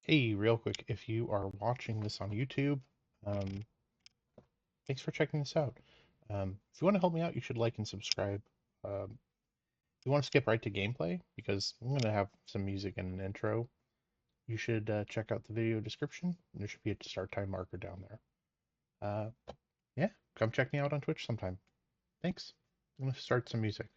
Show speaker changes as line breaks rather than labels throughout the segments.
Hey, real quick, if you are watching this on YouTube, um, thanks for checking this out. If you want to help me out, you should like and subscribe. If you want to skip right to gameplay, because I'm going to have some music and an intro, you should check out the video description. There should be a start time marker down there. Yeah, come check me out on Twitch sometime. Thanks. I'm going to start some music.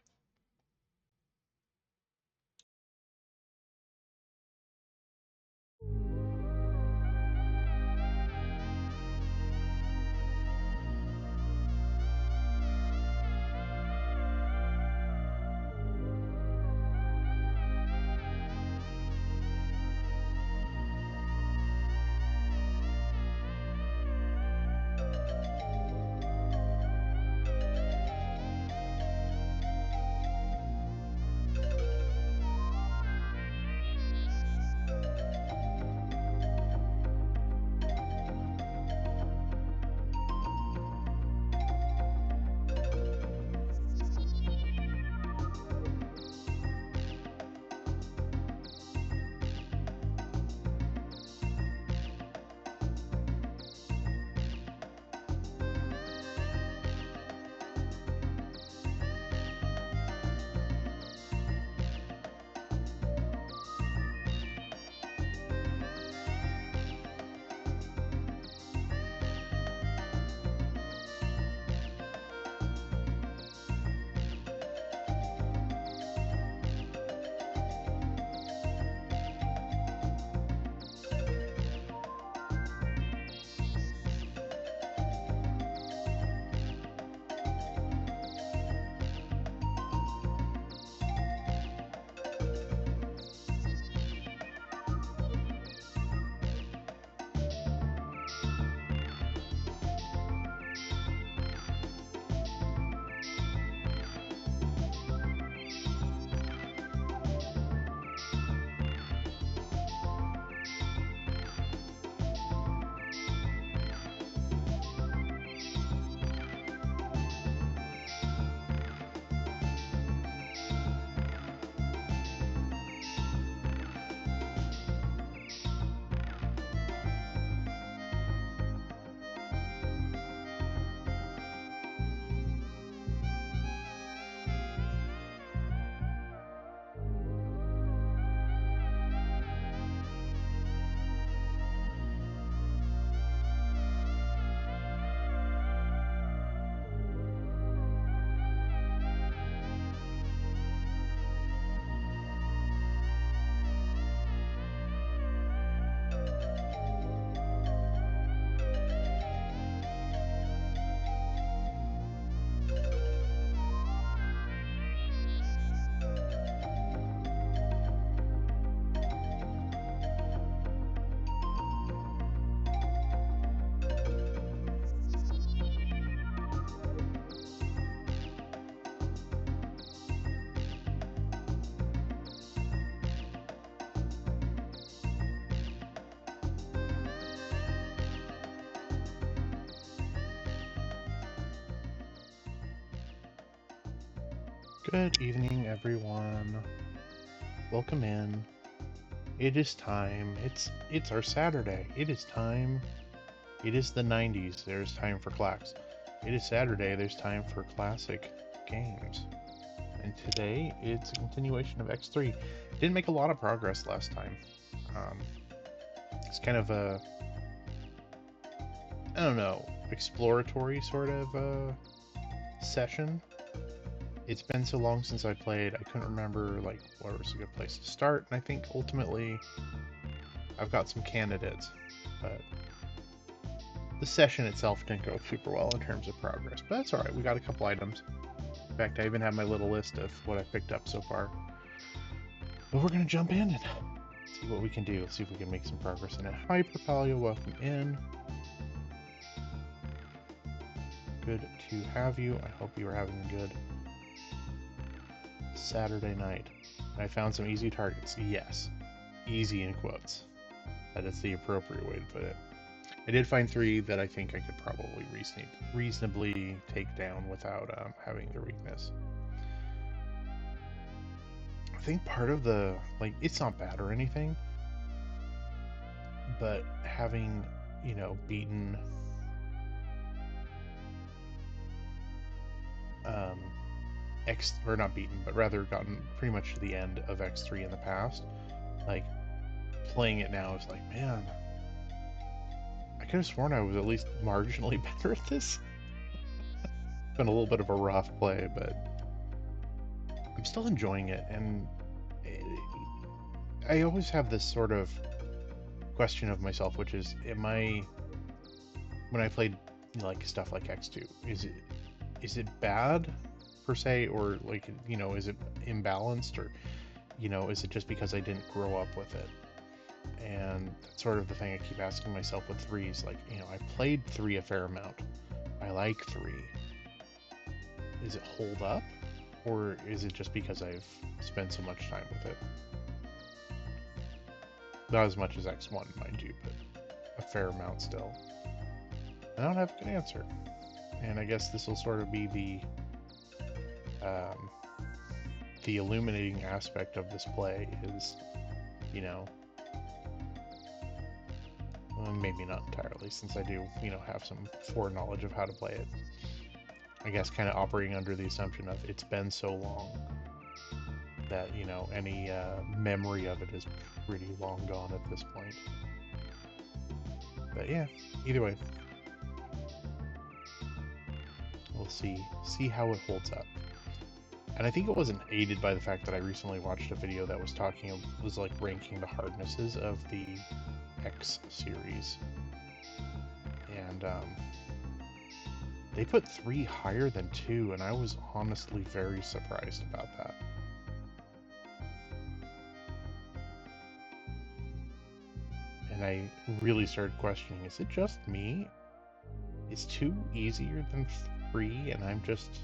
Good evening, everyone. Welcome in. It is time. It's our Saturday. It is time. It is the 90s. There's time for clacks. It is Saturday. There's time for classic games. And today it's a continuation of X3. Didn't make a lot of progress last time. Um, it's kind of a, I don't know, exploratory sort of session. It's been so long since I played, I couldn't remember like where was a good place to start. And I think ultimately I've got some candidates, but the session itself didn't go super well in terms of progress. But that's all right. We got a couple items. In fact, I even have my little list of what I've picked up so far. But we're gonna jump in and see what we can do. See if we can make some progress in it. Hi, Propelio, welcome in. Good to have you. I hope you are having a good Saturday night. I found some easy targets. Yes, easy in quotes. That is the appropriate way to put it. I did find 3 that I think I could probably reasonably take down without having their weakness. I think part of the, like, it's not bad or anything, but having, beaten X, or not beaten, but rather gotten pretty much to the end of X3 in the past, like playing it now is like, man, I could have sworn I was at least marginally better at this. It's been a little bit of a rough play, but I'm still enjoying it, and I always have this sort of question of myself, which is, when I played like stuff like X2, is it bad per se, or like, is it imbalanced, or is it just because I didn't grow up with it? And that's sort of the thing I keep asking myself with threes. Like, I played 3 a fair amount. I like 3. Is it hold up? Or is it just because I've spent so much time with it? Not as much as X1, mind you, but a fair amount still. I don't have a good answer. And I guess this will sort of be the illuminating aspect of this play is, well, maybe not entirely, since I do, have some foreknowledge of how to play it. I guess kind of operating under the assumption of it's been so long that, any memory of it is pretty long gone at this point. But yeah, either way, we'll see how it holds up. And I think it wasn't aided by the fact that I recently watched a video that was like ranking the hardnesses of the X series. And they put 3 higher than 2, and I was honestly very surprised about that. And I really started questioning, is it just me? Is 2 easier than 3, and I'm just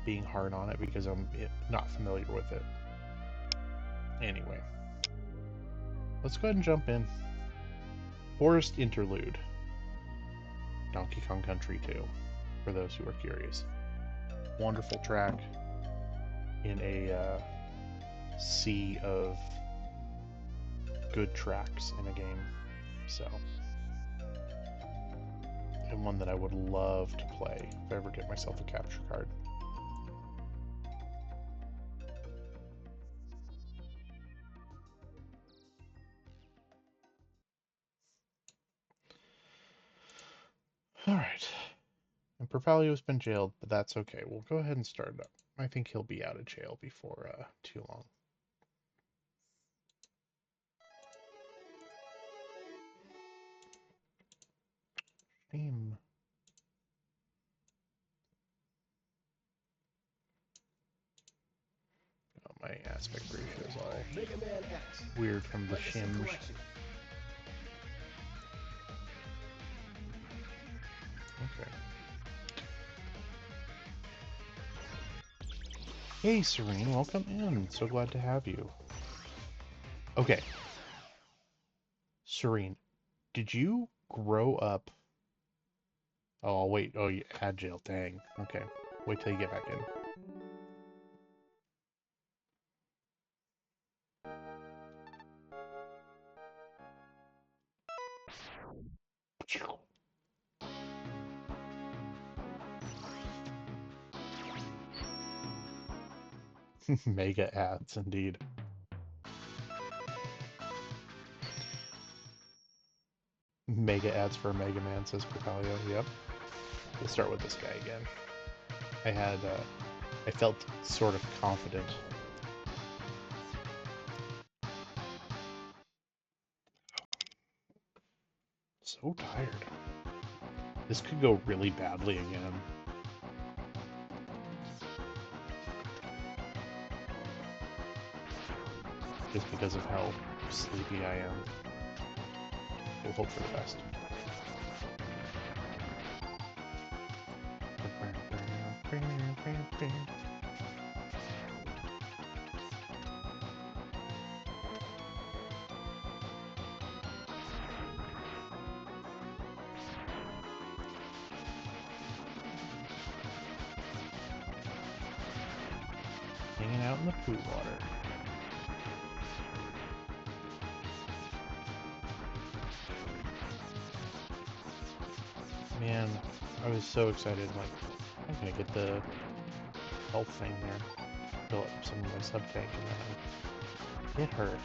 being hard on it because I'm not familiar with it? Anyway, let's go ahead and jump in. Forest Interlude. Donkey Kong Country 2, for those who are curious. Wonderful track in a sea of good tracks in a game, so, and one that I would love to play if I ever get myself a capture card. Alright. And Perfalio's been jailed, but that's okay. We'll go ahead and start it up. I think he'll be out of jail before too long. Shame. Oh, my aspect ratio is all weird from the shims. Okay. Hey, Serene, welcome in. So glad to have you. Okay. Serene, did you grow up... Oh, wait. Oh, you had jail. Dang. Okay. Wait till you get back in. Mega ads, indeed. Mega ads for Mega Man, says Propalio. Yep. We'll start with this guy again. I felt sort of confident. So tired. This could go really badly again. Just because of how sleepy I am. We'll hope for the best. Hanging out in the poo water. Man, I was so excited, like, I'm gonna get the health thing there, fill up some of my sub-tank, and then it hurt.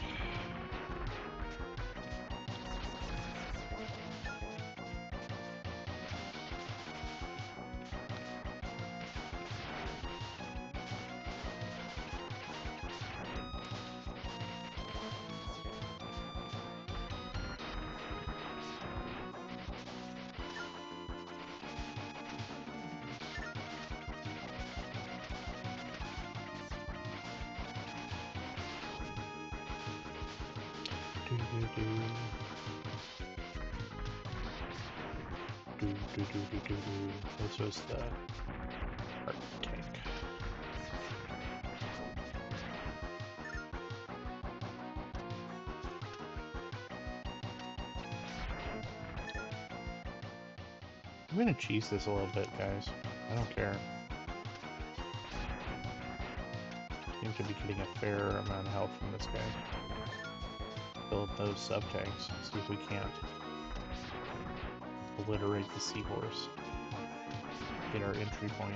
This was the heart tank. I'm gonna cheese this a little bit, guys. I don't care. I seem to be getting a fair amount of health from this guy. Fill up those sub-tanks, see if we can't obliterate the seahorse. Get our entry point.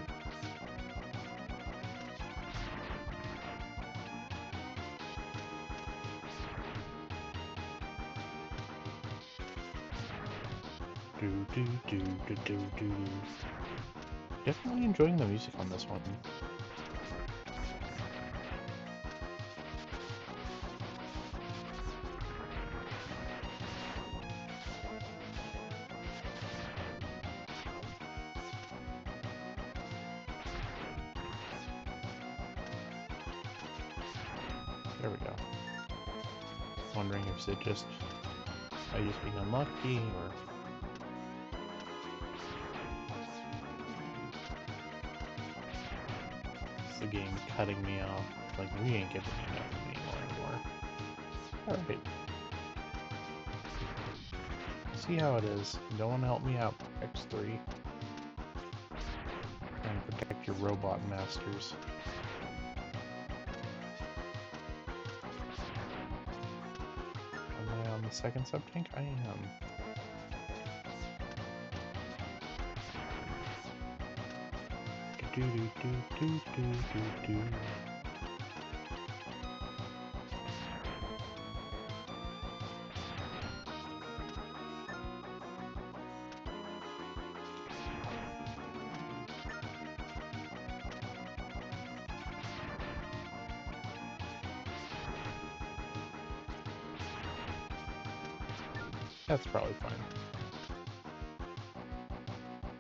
Definitely enjoying the music on this one. There we go. Wondering if it just I just being unlucky or is the game cutting me off? Like we ain't giving me nothing anymore. Alright. See how it is. You don't want to help me out, X3. Trying to protect your robot masters. Am I on the second sub-tank? I am. Do. That's probably fine.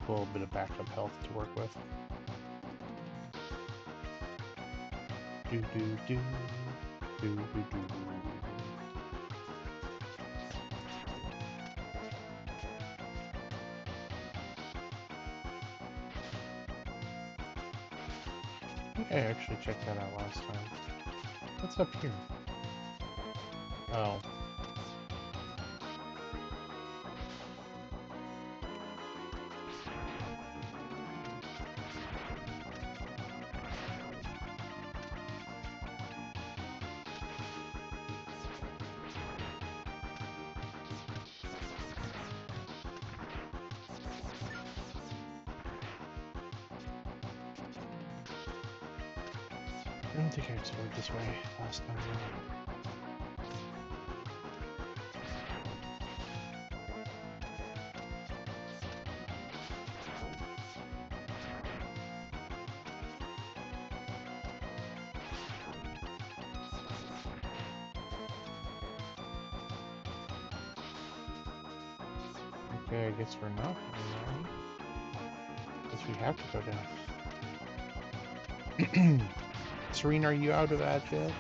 A little bit of backup health to work with. Do. I think I actually checked that out last time. What's up here? Oh. I don't think I explored this way last time around. Okay, I guess we're not going down. Guess we have to go down. Serena, are you out of that yet?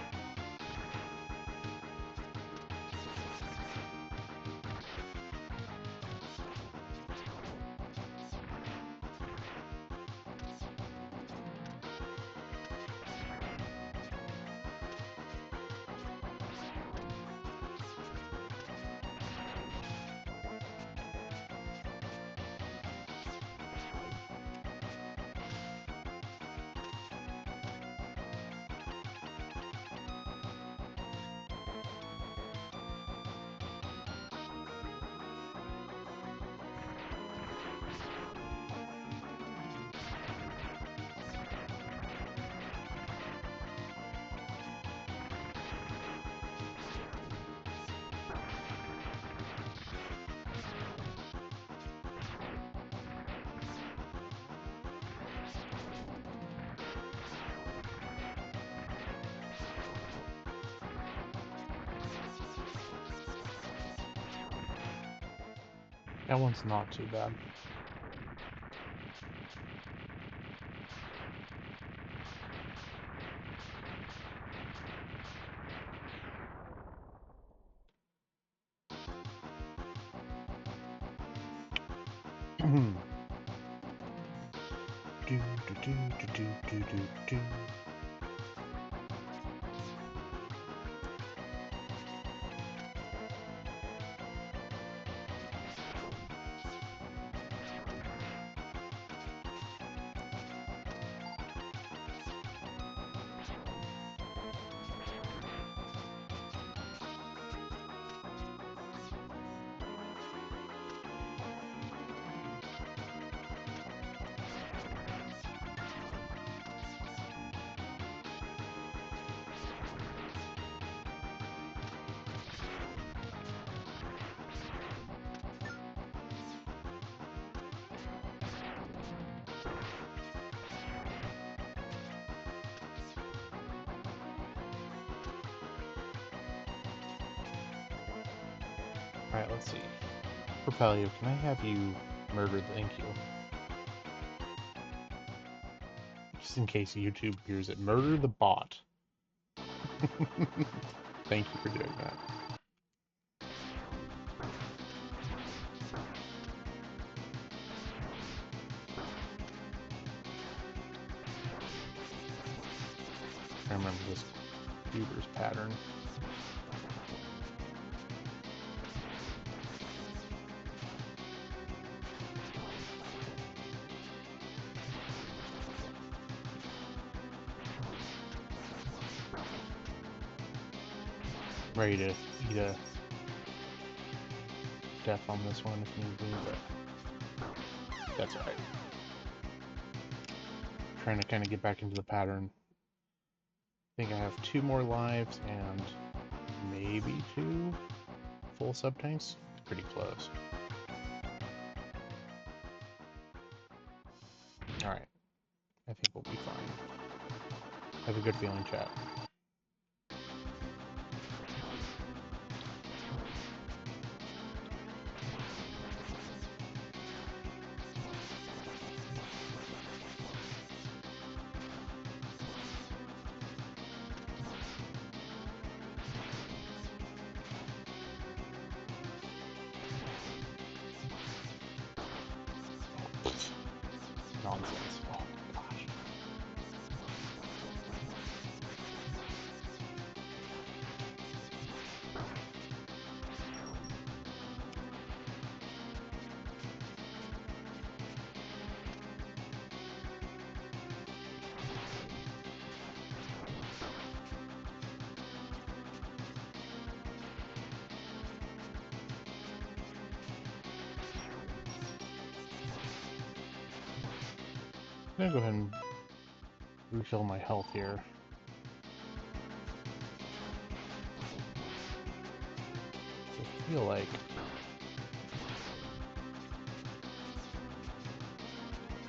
That one's not too bad. Do, do, do, do, do, do, do, do. Alright, let's see. Propelio, can I have you murder the thank you? Just in case YouTube hears it. Murder the bot. Thank you for doing that. I remember this computer's pattern. Ready to eat a death on this one if need be, but that's alright. Trying to kind of get back into the pattern. I think I have 2 more lives and maybe 2 full sub-tanks. Pretty close. Alright. I think we'll be fine. Have a good feeling, chat. Nonsense. Oh my gosh. I'm gonna go ahead and refill my health here. I feel like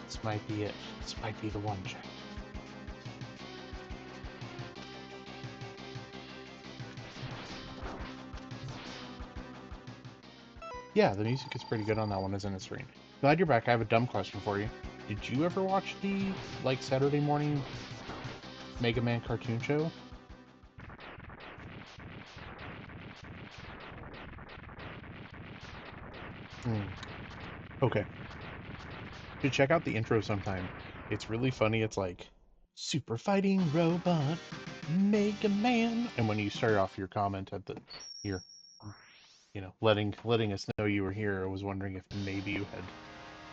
this might be it. This might be the one, chat. Yeah, the music is pretty good on that one, isn't it, Serene? Glad you're back. I have a dumb question for you. Did you ever watch the, like, Saturday morning Mega Man cartoon show? Okay. You should check out the intro sometime. It's really funny. It's like, Super Fighting Robot, Mega Man. And when you start off your comment at the, your, you know, letting us know you were here, I was wondering if maybe you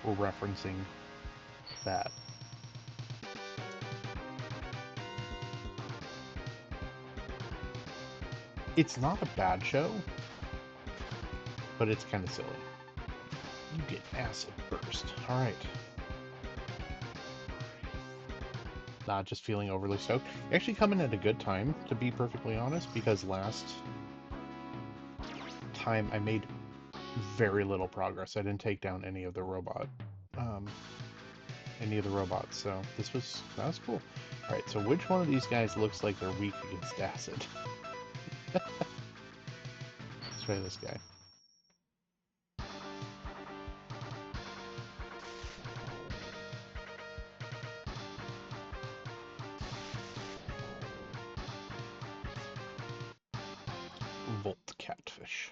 were referencing that. It's not a bad show, but it's kind of silly. You get acid burst. All right. Not just feeling overly stoked. Actually coming at a good time, to be perfectly honest, because last time I made very little progress. I didn't take down any of the robots, so that was cool. All right, so which one of these guys looks like they're weak against acid? Let's try this guy. Volt Catfish.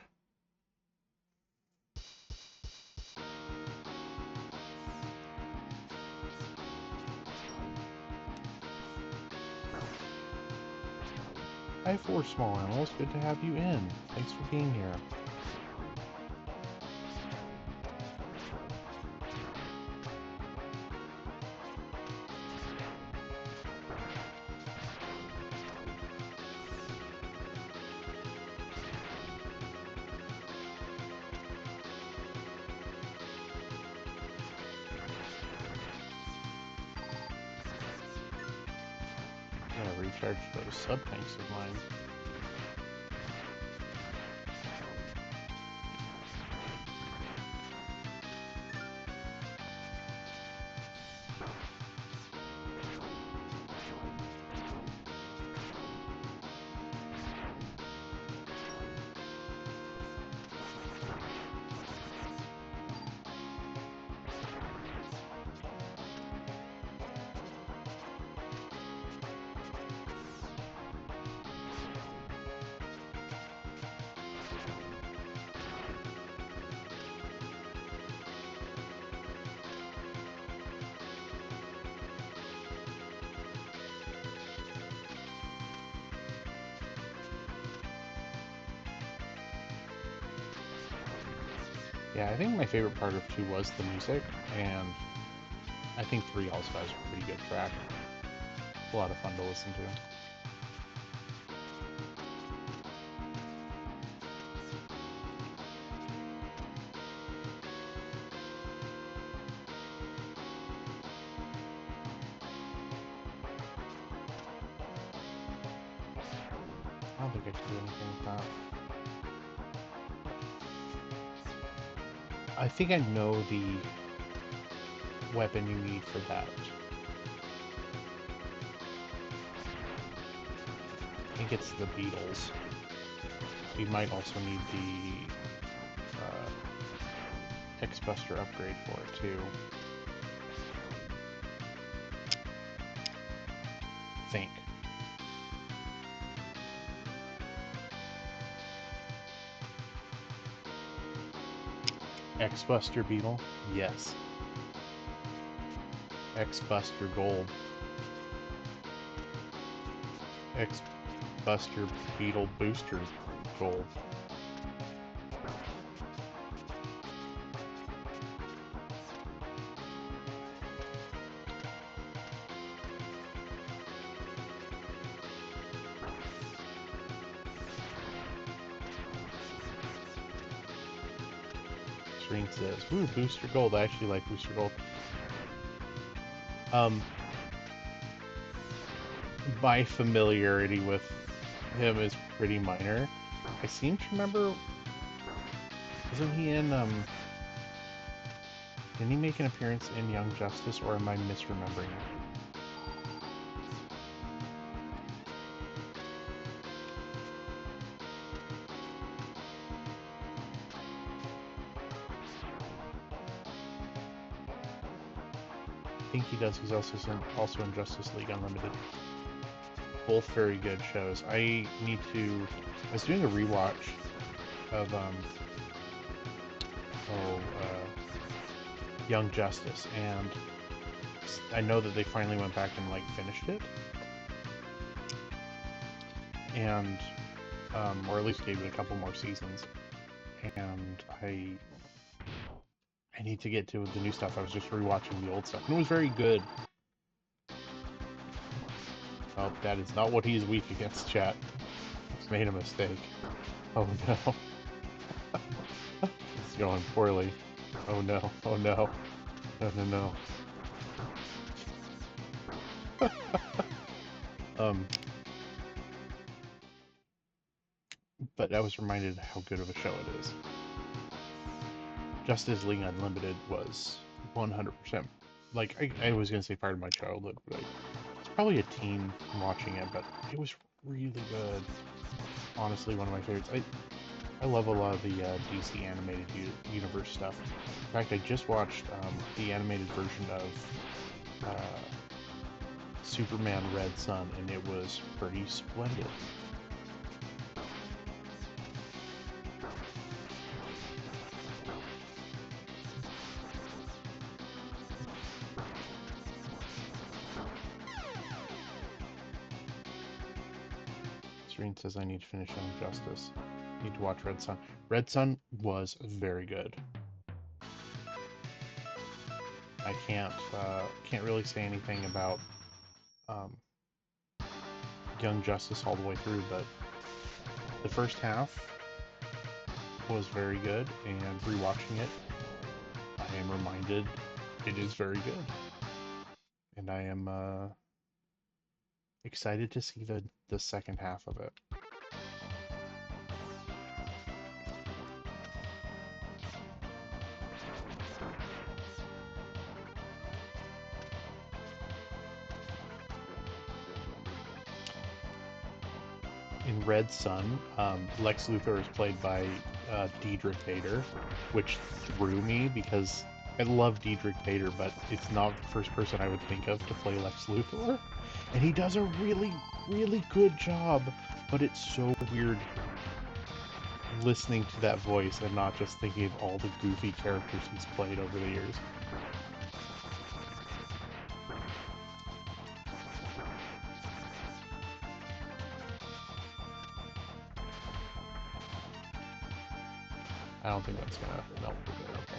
I have 4 small animals. Good to have you in. Thanks for being here. Recharge those sub-tanks of mine. Yeah, I think my favorite part of 2 was the music, and I think 3 also has a pretty good track. A lot of fun to listen to. I don't think I can do anything with that. I think I know the weapon you need for that. I think it's the beetles. We might also need the X-Buster upgrade for it too. I think. X-Buster Beetle? Yes. X-Buster Gold. X-Buster Beetle Booster Gold. Serene says, "Ooh, Booster Gold." I actually like Booster Gold. My familiarity with him is pretty minor. I seem to remember, isn't he in, didn't he make an appearance in Young Justice, or am I misremembering it? I think he does. He's also in Justice League Unlimited. Both very good shows. I was doing a rewatch of Young Justice, and I know that they finally went back and like finished it, and or at least gave it a couple more seasons. And I need to get to the new stuff. I was just rewatching the old stuff, and it was very good. Oh, that is not what he's weak against, chat. He's made a mistake. Oh no. It's going poorly. Oh no. Oh no. No, no, no. But I was reminded how good of a show it is. Justice League Unlimited was 100%. Like, I was gonna say part of my childhood, but it's probably a teen watching it, but it was really good. Honestly, one of my favorites. I love a lot of the DC animated universe stuff. In fact, I just watched the animated version of Superman Red Sun, and it was pretty splendid. Green says I need to finish Young Justice. Need to watch Red Sun. Red Sun was very good. I can't really say anything about Young Justice all the way through, but the first half was very good, and rewatching it, I am reminded it is very good. And I am excited to see the second half of it. In Red Sun, Lex Luthor is played by Diedrich Bader, which threw me because I love Diedrich Bader, but it's not the first person I would think of to play Lex Luthor. And he does a really, really good job, but it's so weird listening to that voice and not just thinking of all the goofy characters he's played over the years. I don't think that's gonna melt the good, okay.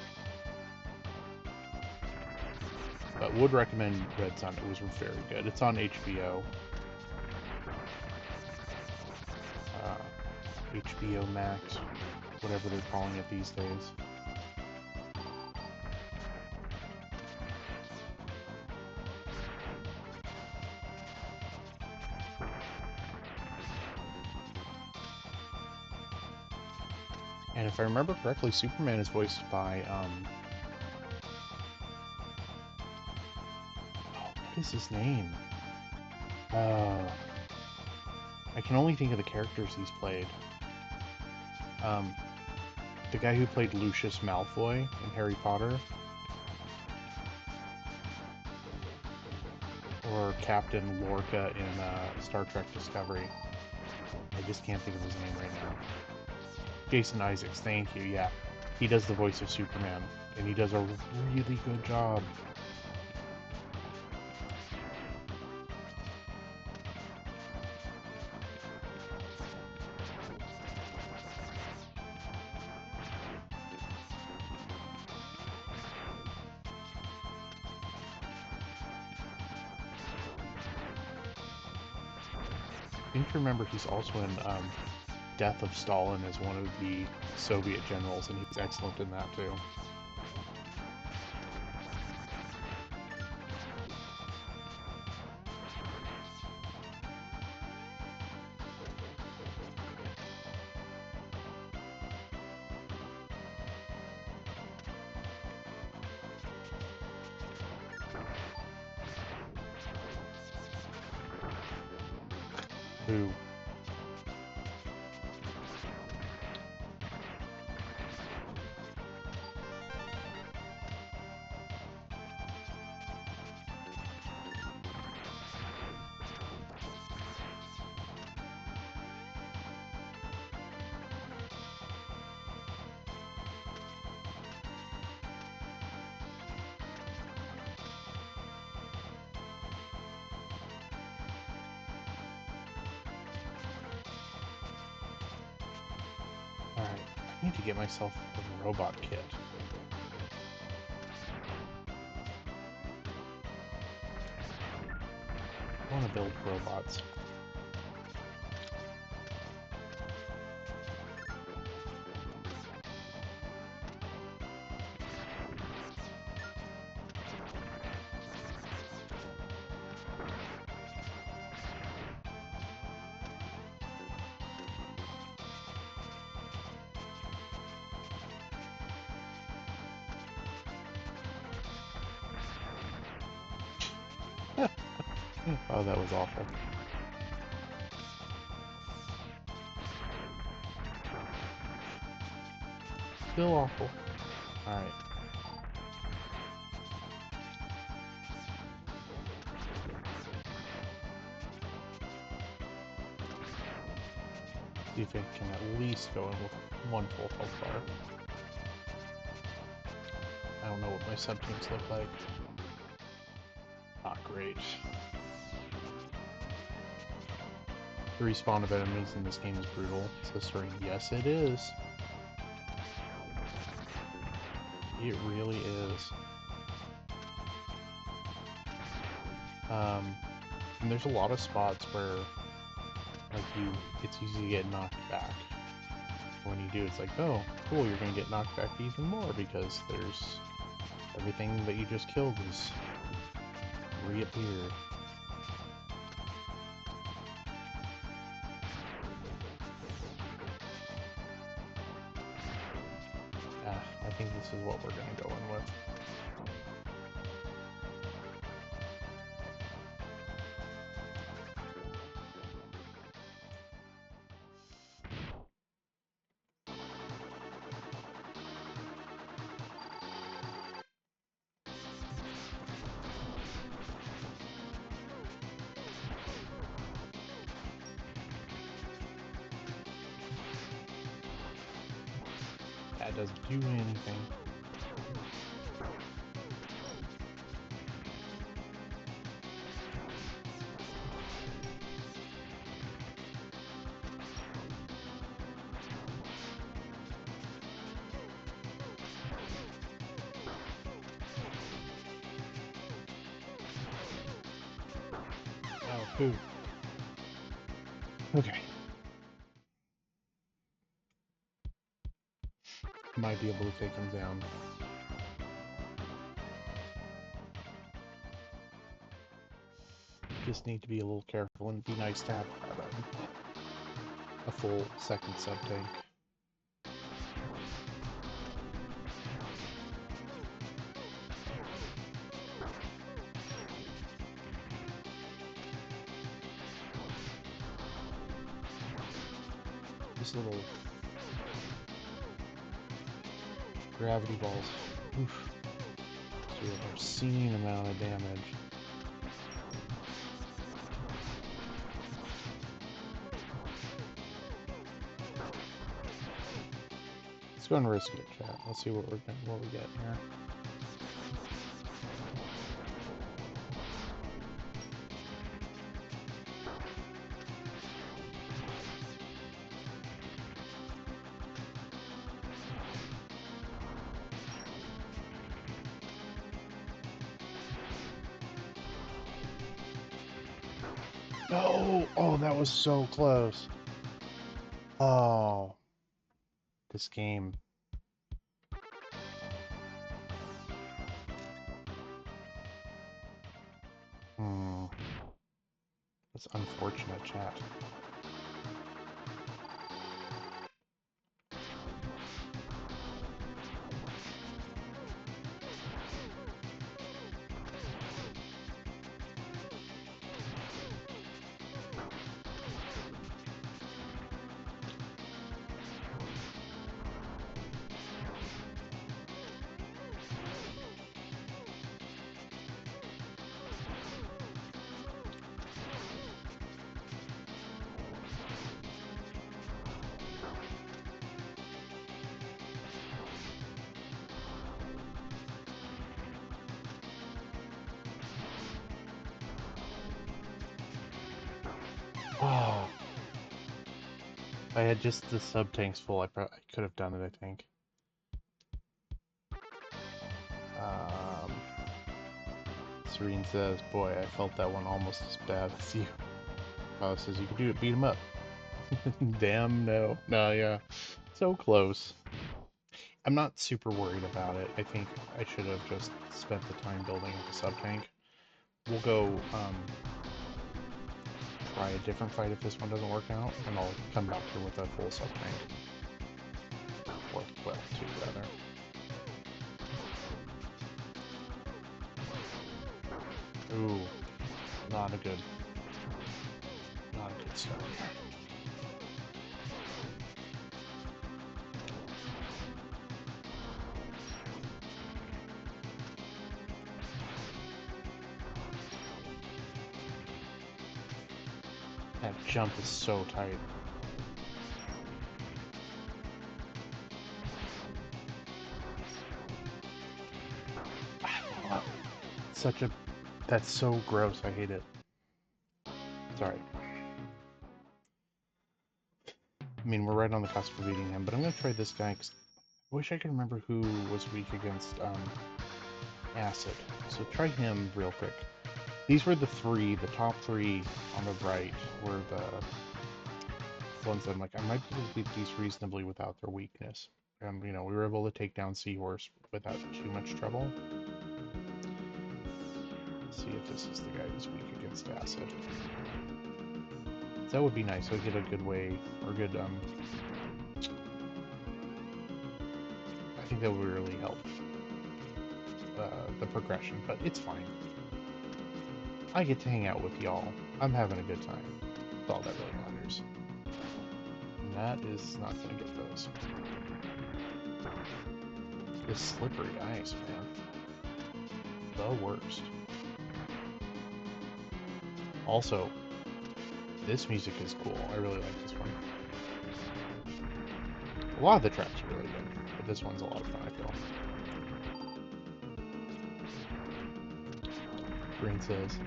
But would recommend Red Sun. It was very good. It's on HBO. HBO Max, whatever they're calling it these days. And if I remember correctly, Superman is voiced by, what is his name? I can only think of the characters he's played. The guy who played Lucius Malfoy in Harry Potter. Or Captain Lorca in Star Trek Discovery. I just can't think of his name right now. Jason Isaacs, thank you, yeah. He does the voice of Superman, and he does a really good job. I think to remember he's also in Death of Stalin as one of the Soviet generals, and he's excellent in that too. Boo. Alright, I need to get myself a robot kit. I want to build robots. Oh, that was awful. Still awful. Alright. See if I can at least go in with one full health bar. I don't know what my sub-teams look like. Not great. The respawn of enemies in this game is brutal. Says Serene. Yes, it is. It really is. And there's a lot of spots where, like, it's easy to get knocked back. When you do, it's like, oh, cool, you're gonna get knocked back even more because there's everything that you just killed is reappeared. I think this is what we're gonna go in with. That doesn't do anything. Oh, poo. Okay. Might be able to take him down. Just need to be a little careful, and it'd be nice to have a full second sub-tank. This little gravity balls. Oof. Do an obscene amount of damage. Let's go and risk it, chat. Let's see what we get here. No! Oh, that was so close. Oh. This game. That's unfortunate, chat. Oh. If I had just the sub-tanks full, I could have done it, I think. Serene says, boy, I felt that one almost as bad as you. Says you could do it, beat him up. Damn, no. No, yeah. So close. I'm not super worried about it. I think I should have just spent the time building up the sub-tank. We'll go, try a different fight if this one doesn't work out, and I'll come back here with a full sub-tank. Or, well, two, rather. Ooh. Not a good start here. That jump is so tight. That's so gross, I hate it. Sorry. I mean, we're right on the cusp of beating him, but I'm going to try this guy, because I wish I could remember who was weak against Acid. So try him real quick. These were the top three on the right were the ones that I'm like, I might be able to beat these reasonably without their weakness. And, we were able to take down Seahorse without too much trouble. Let's see if this is the guy who's weak against Acid. That would be nice. So I'd get a good way, or good, I think that would really help the progression, but it's fine. I get to hang out with y'all. I'm having a good time. That's all that really matters. And that is not going to get those. This slippery ice, man. The worst. Also, this music is cool. I really like this one. A lot of the tracks are really good, but this one's a lot of fun, I feel. Green says,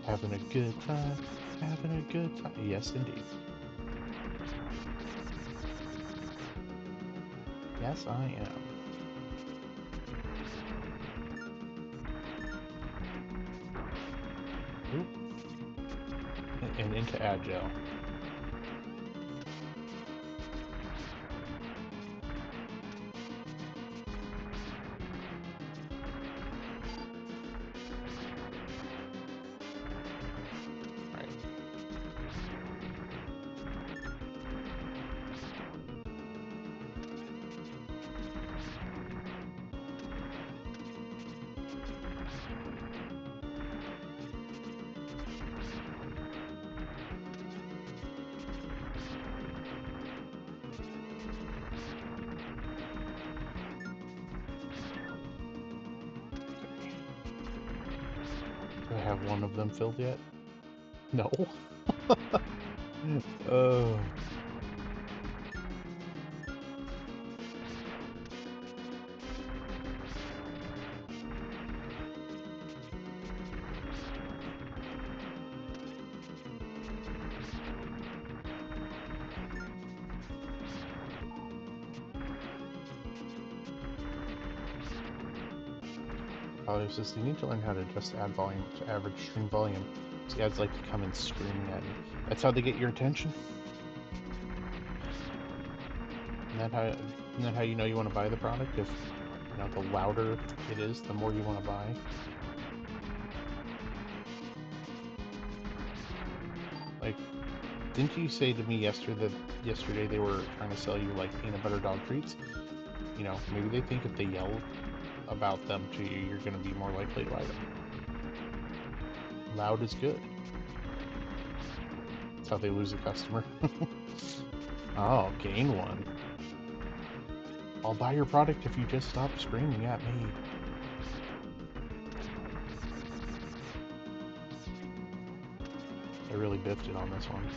having a good time, having a good time. Yes, indeed. Yes, I am. Oop. And into Agile. Do I have one of them filled yet? No. Oh. Says you need to learn how to adjust ad volume to average stream volume. So ads like to come in screaming at you. That's how they get your attention. Isn't that how you know you want to buy the product? If the louder it is, the more you want to buy. Like, didn't you say to me yesterday they were trying to sell you like peanut butter dog treats? Maybe they think if they yell about them to you, you're going to be more likely to buy them. Loud is good. That's how they lose a customer. Oh, gain one. I'll buy your product if you just stop screaming at me. I really biffed it on this one.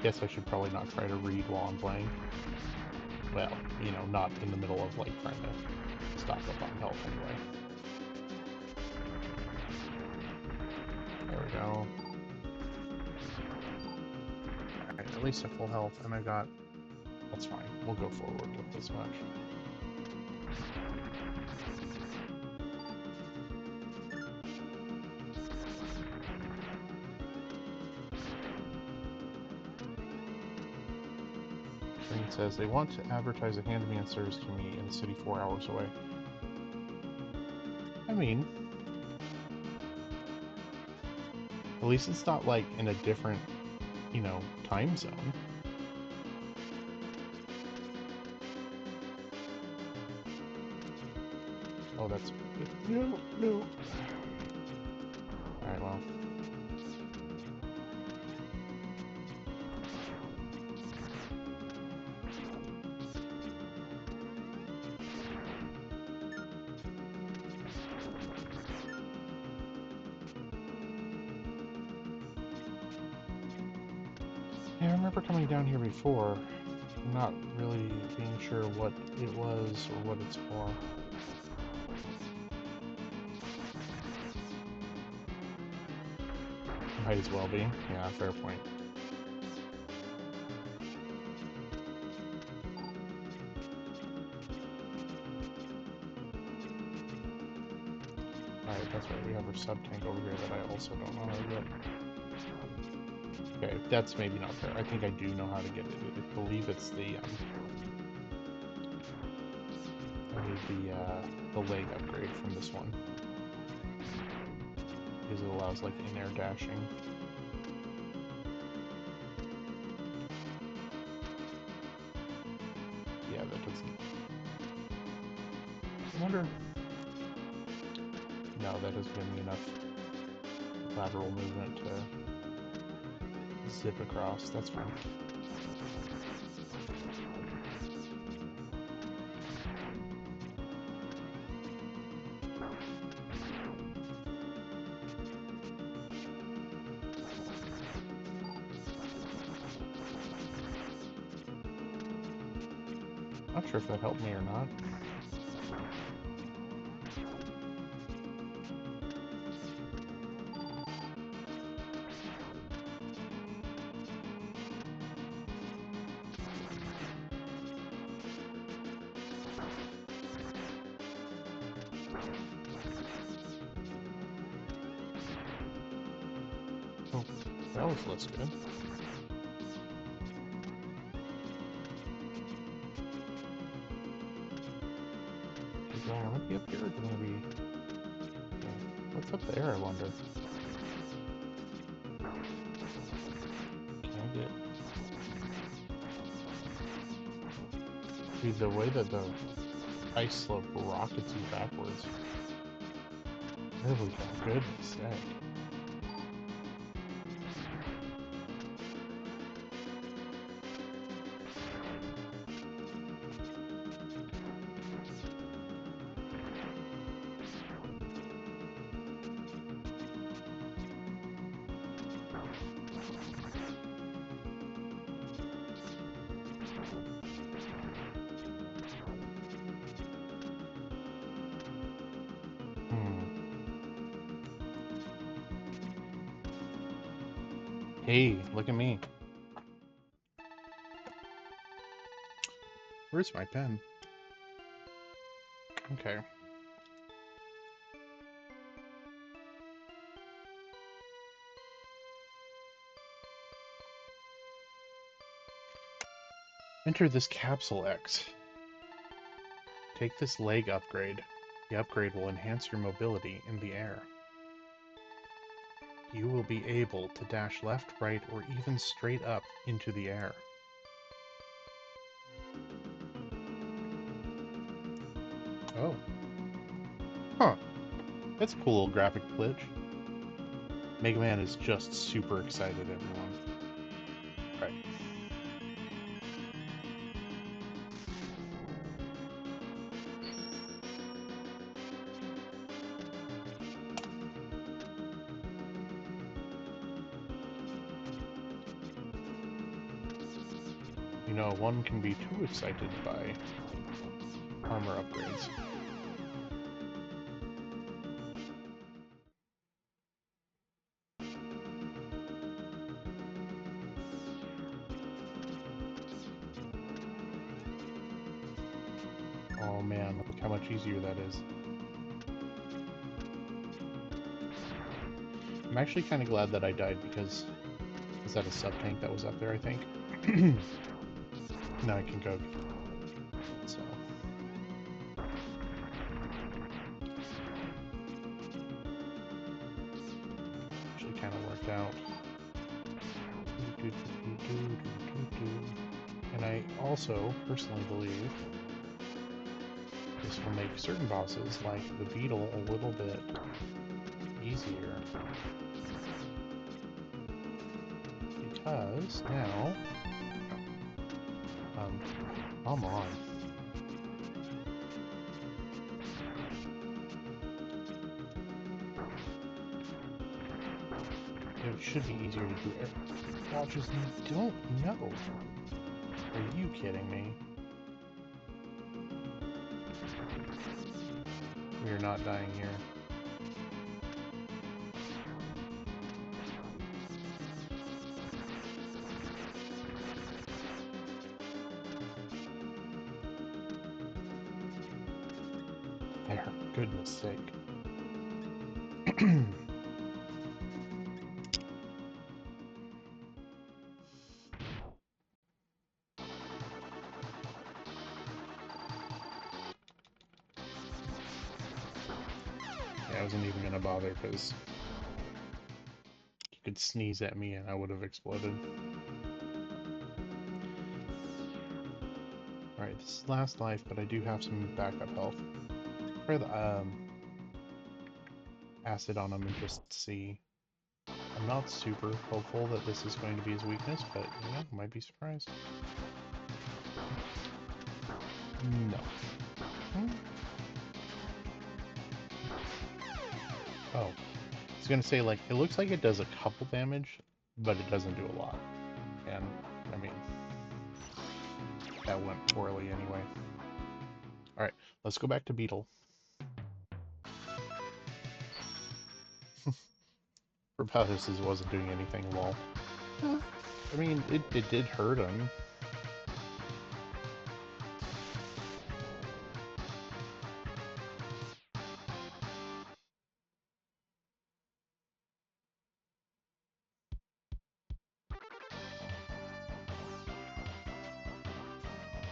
Guess I should probably not try to read while I'm playing. Well, not in the middle of, like, trying to stock up on health anyway. There we go. Alright, at least a full health, and I got... That's fine. We'll go forward with this much. Green says, they want to advertise a handyman service to me in the city 4 hours away. I mean... At least it's not, like, in a different, time zone. Oh, that's... No. Alright, well. Yeah, I remember coming down here before, not really being sure what it was or what it's for. Might as well be. Yeah, fair point. Alright, that's right. We have our sub-tank over here that I also don't know how to get. Okay, that's maybe not fair. I think I do know how to get it. I believe it's the, I need the leg upgrade from this one. Because it allows, like, in-air dashing. Yeah, that doesn't... I wonder... No, that doesn't give me enough lateral movement to zip across. That's fine. Not sure if that helped me or not. Oh, that was less good. Do I want to be up here, or do I want to be... Okay. What's up there, I wonder? Can I get... Dude, the way that the ice slope rockets you backwards. Really, for goodness sake. Hey, look at me. Where's my pen? Okay. Enter this capsule X. Take this leg upgrade. The upgrade will enhance your mobility in the air. You will be able to dash left, right, or even straight up into the air. Oh. Huh. That's a cool little graphic glitch. Mega Man is just super excited, everyone. Right. You know, one can be too excited by armor upgrades. Oh man, look how much easier that is. I'm actually kind of glad that I died because... Is that a sub-tank that was up there, I think? Now I can go. So... Actually kind of worked out. And I also personally believe this will make certain bosses, like the beetle, a little bit easier. Because now, come on. It should be easier to do air launches. You don't know. Are you kidding me? We are not dying here. There, goodness sake. Yeah, I wasn't even gonna bother because you could sneeze at me and I would have exploded. Alright, this is last life, but I do have some backup health. Try the acid on him and just see. I'm not super hopeful that this is going to be his weakness, but you know, might be surprised. No. Oh. I was gonna say, like, it looks like it does a couple damage, but it doesn't do a lot. And, I mean, that went poorly anyway. Alright, let's go back to Beetle. Propellius wasn't doing anything, lol. I mean, it did hurt him.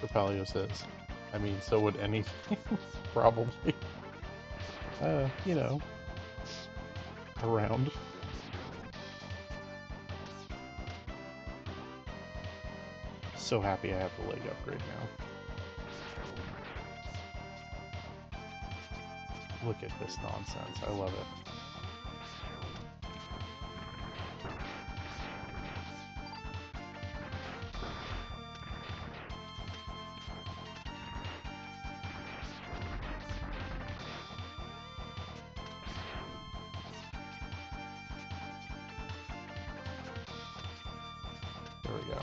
Propellius is. I mean, so would anything, probably. You know, around. So happy I have the leg upgrade now. Look at this nonsense. I love it. There we go.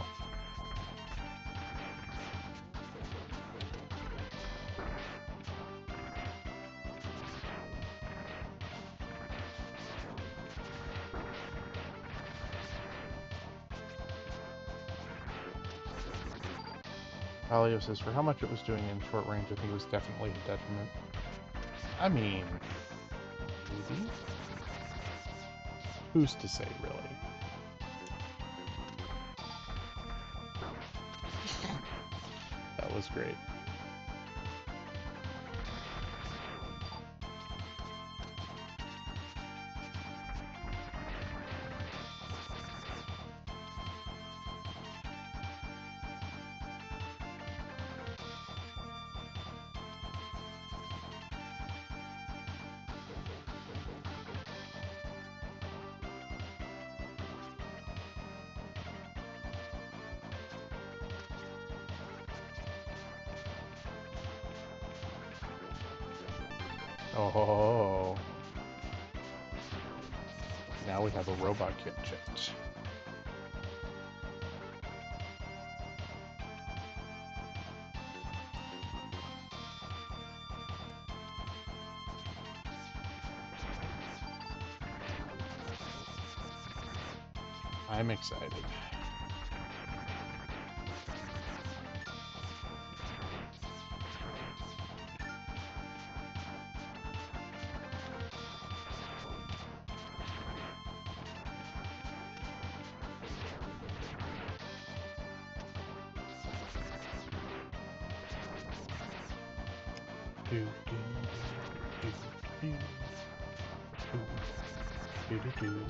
Propellius says for how much it was doing in short range, I think it was definitely a detriment. I mean, maybe? Who's to say, really? That was great. Oh, now we have a robot kit checked. I'm excited. Do, do, do, do, do, do, do, do.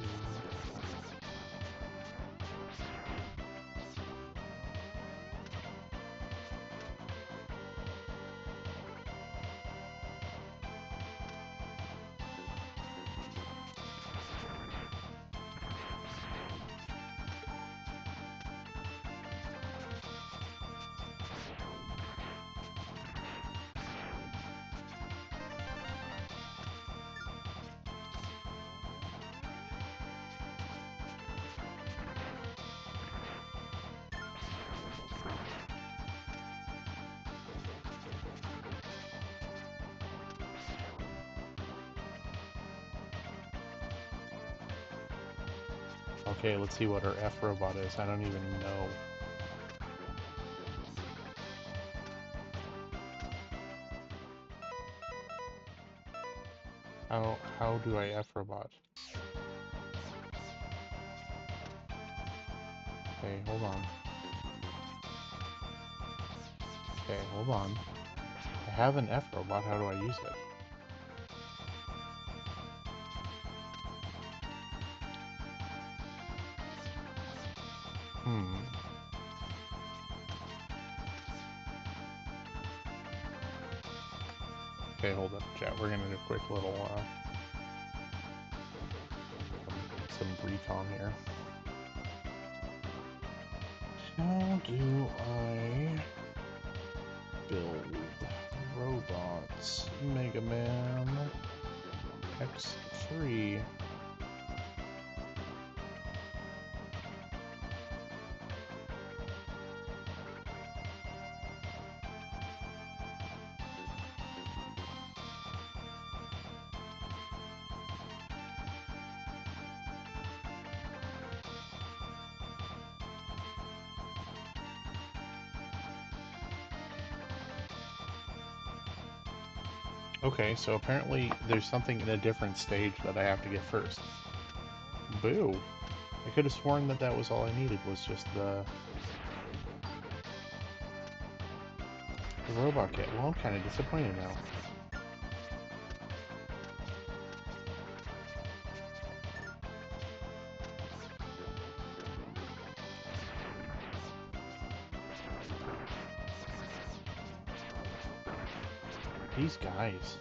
Okay, let's see what our F robot is. I don't even know. How do I F-robot? Okay, hold on. Okay, hold on. I have an F-robot, how do I use it? Okay, hold up, chat. We're gonna do a quick little, some recon here. How do I build robots? Mega Man X3. Okay, so apparently there's something in a different stage that I have to get first. Boo! I could have sworn that that was all I needed, was just the robot kit. Well, I'm kind of disappointed now. These guys.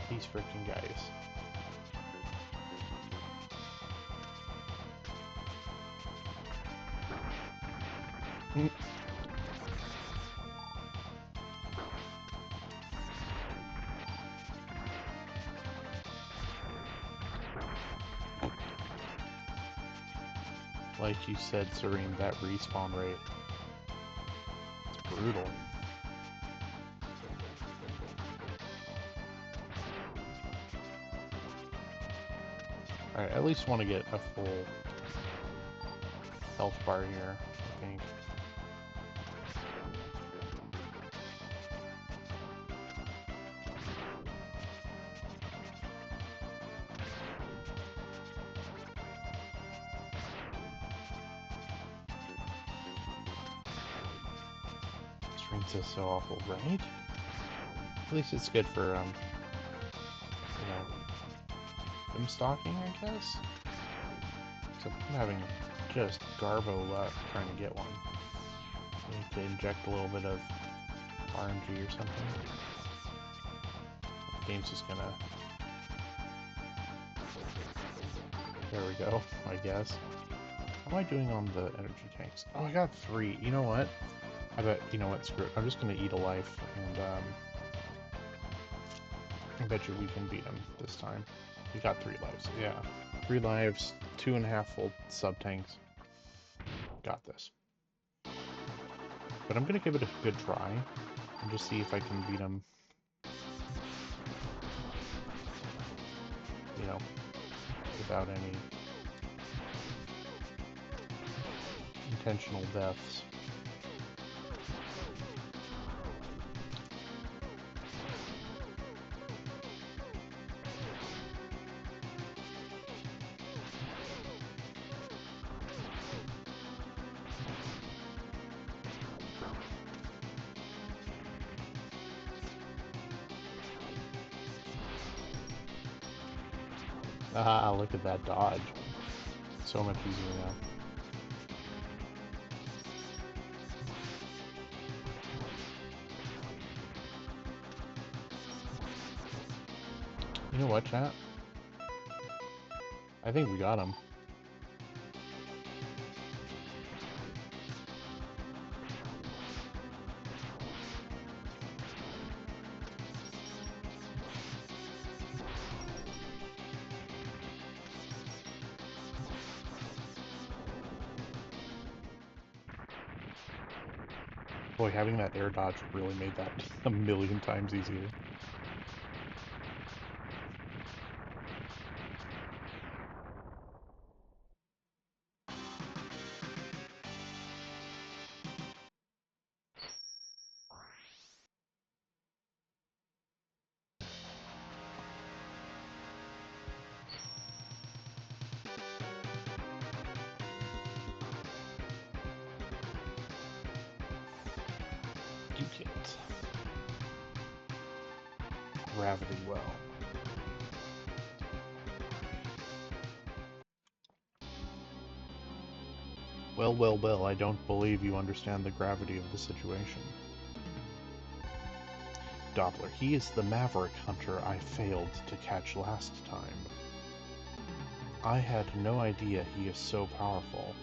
These freaking guys. Like you said, Serene, that respawn rate. It's brutal. Alright, I at least want to get a full health bar here, I think. This ring is so awful, right? At least it's good for, you know, limb stalking, I guess? So I'm having just Garbo luck trying to get one. I need to inject a little bit of RNG or something. The game's just gonna... There we go, I guess. How am I doing on the energy tanks? Oh, I got 3. You know what? I bet, you know what, screw it. I'm just gonna eat a life, and, I bet you we can beat him this time. We got 3 lives, yeah. 3 lives, 2.5 full sub-tanks. Got this. But I'm gonna give it a good try, and just see if I can beat him, you know, without any intentional deaths. Ah, look at that dodge. So much easier now. You know what, chat? I think we got him. Boy, having that air dodge really made that a million times easier. You can't. Gravity well. Well, well, well, I don't believe you understand the gravity of the situation. Doppler, he is the maverick hunter I failed to catch last time. I had no idea he is so powerful.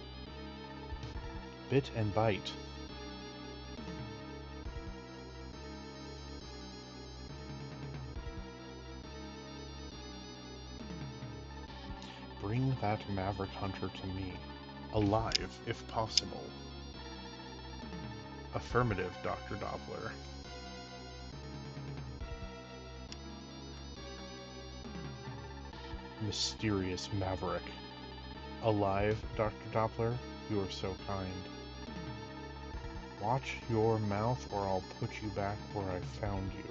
Bit and bite. Bring that maverick hunter to me. Alive, if possible. Affirmative, Dr. Doppler. Mysterious maverick. Alive, Dr. Doppler? You are so kind. Watch your mouth or I'll put you back where I found you.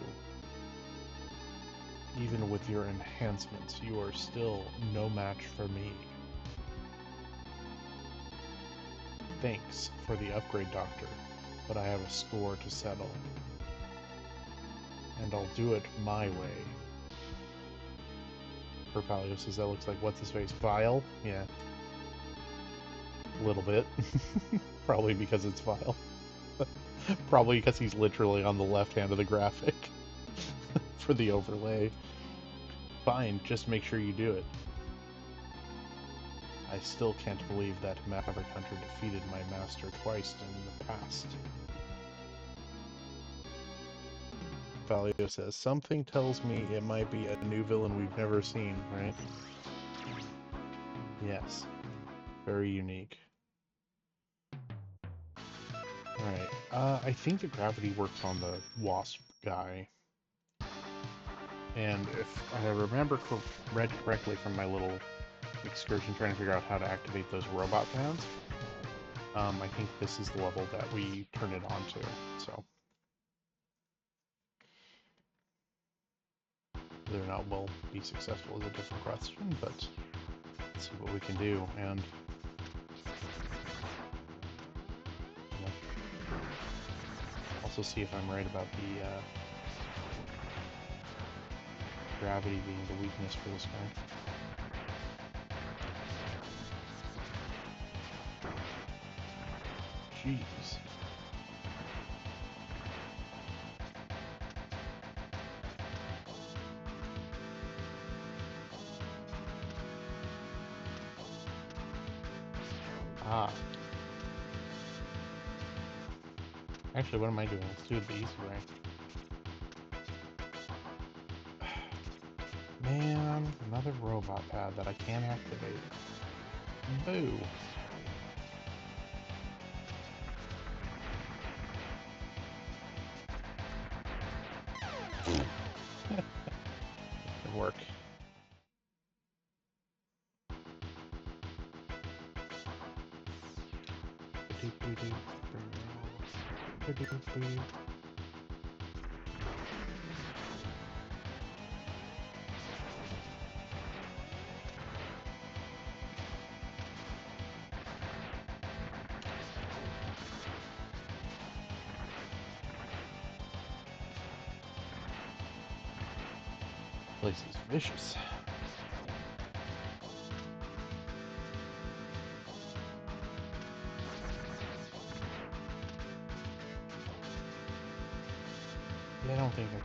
Even with your enhancements, you are still no match for me. Thanks for the upgrade, Doctor, but I have a score to settle. And I'll do it my way. Perpalio says that looks like what's-his-face? Vile? Yeah. A little bit. Probably because it's Vile. Probably because he's literally on the left hand of the graphic for the overlay. Fine, just make sure you do it. I still can't believe that Maverick Hunter defeated my master twice in the past. Valio says, something tells me it might be a new villain we've never seen, right? Yes. Very unique. Alright, I think the gravity works on the wasp guy. And if I remember read correctly from my little excursion trying to figure out how to activate those robot pads, I think this is the level that we turn it on to, so. Whether or not we'll be successful is a different question, but let's see what we can do, and also see if I'm right about the gravity being the weakness for this guy. Jeez. Ah. Actually, what am I doing? Let's do it the easy way. Man, another robot pad that I can't activate. Boo. Good work. Place is vicious. Yeah, I don't think I...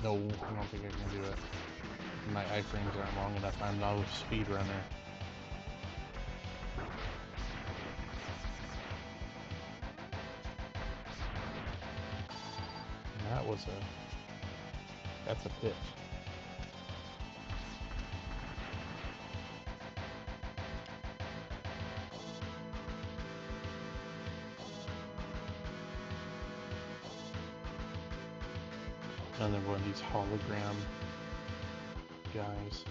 No, I don't think I can do it. My iframes aren't long enough. I'm not a speedrunner. That was a... That's a bit. Another one of these hologram guys.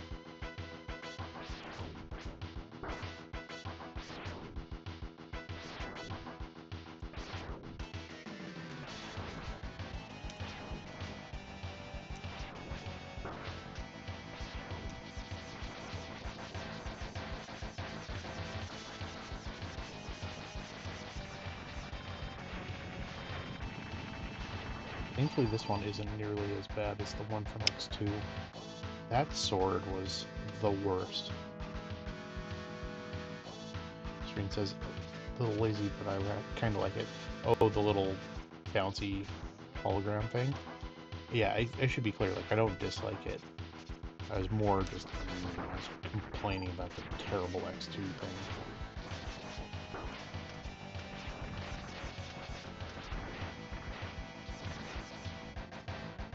Thankfully, this one isn't nearly as bad as the one from X2. That sword was the worst. Screen says, a little lazy, but I kind of like it. Oh, the little bouncy hologram thing? Yeah, I should be clear, like, I don't dislike it. I was more just complaining about the terrible X2 thing.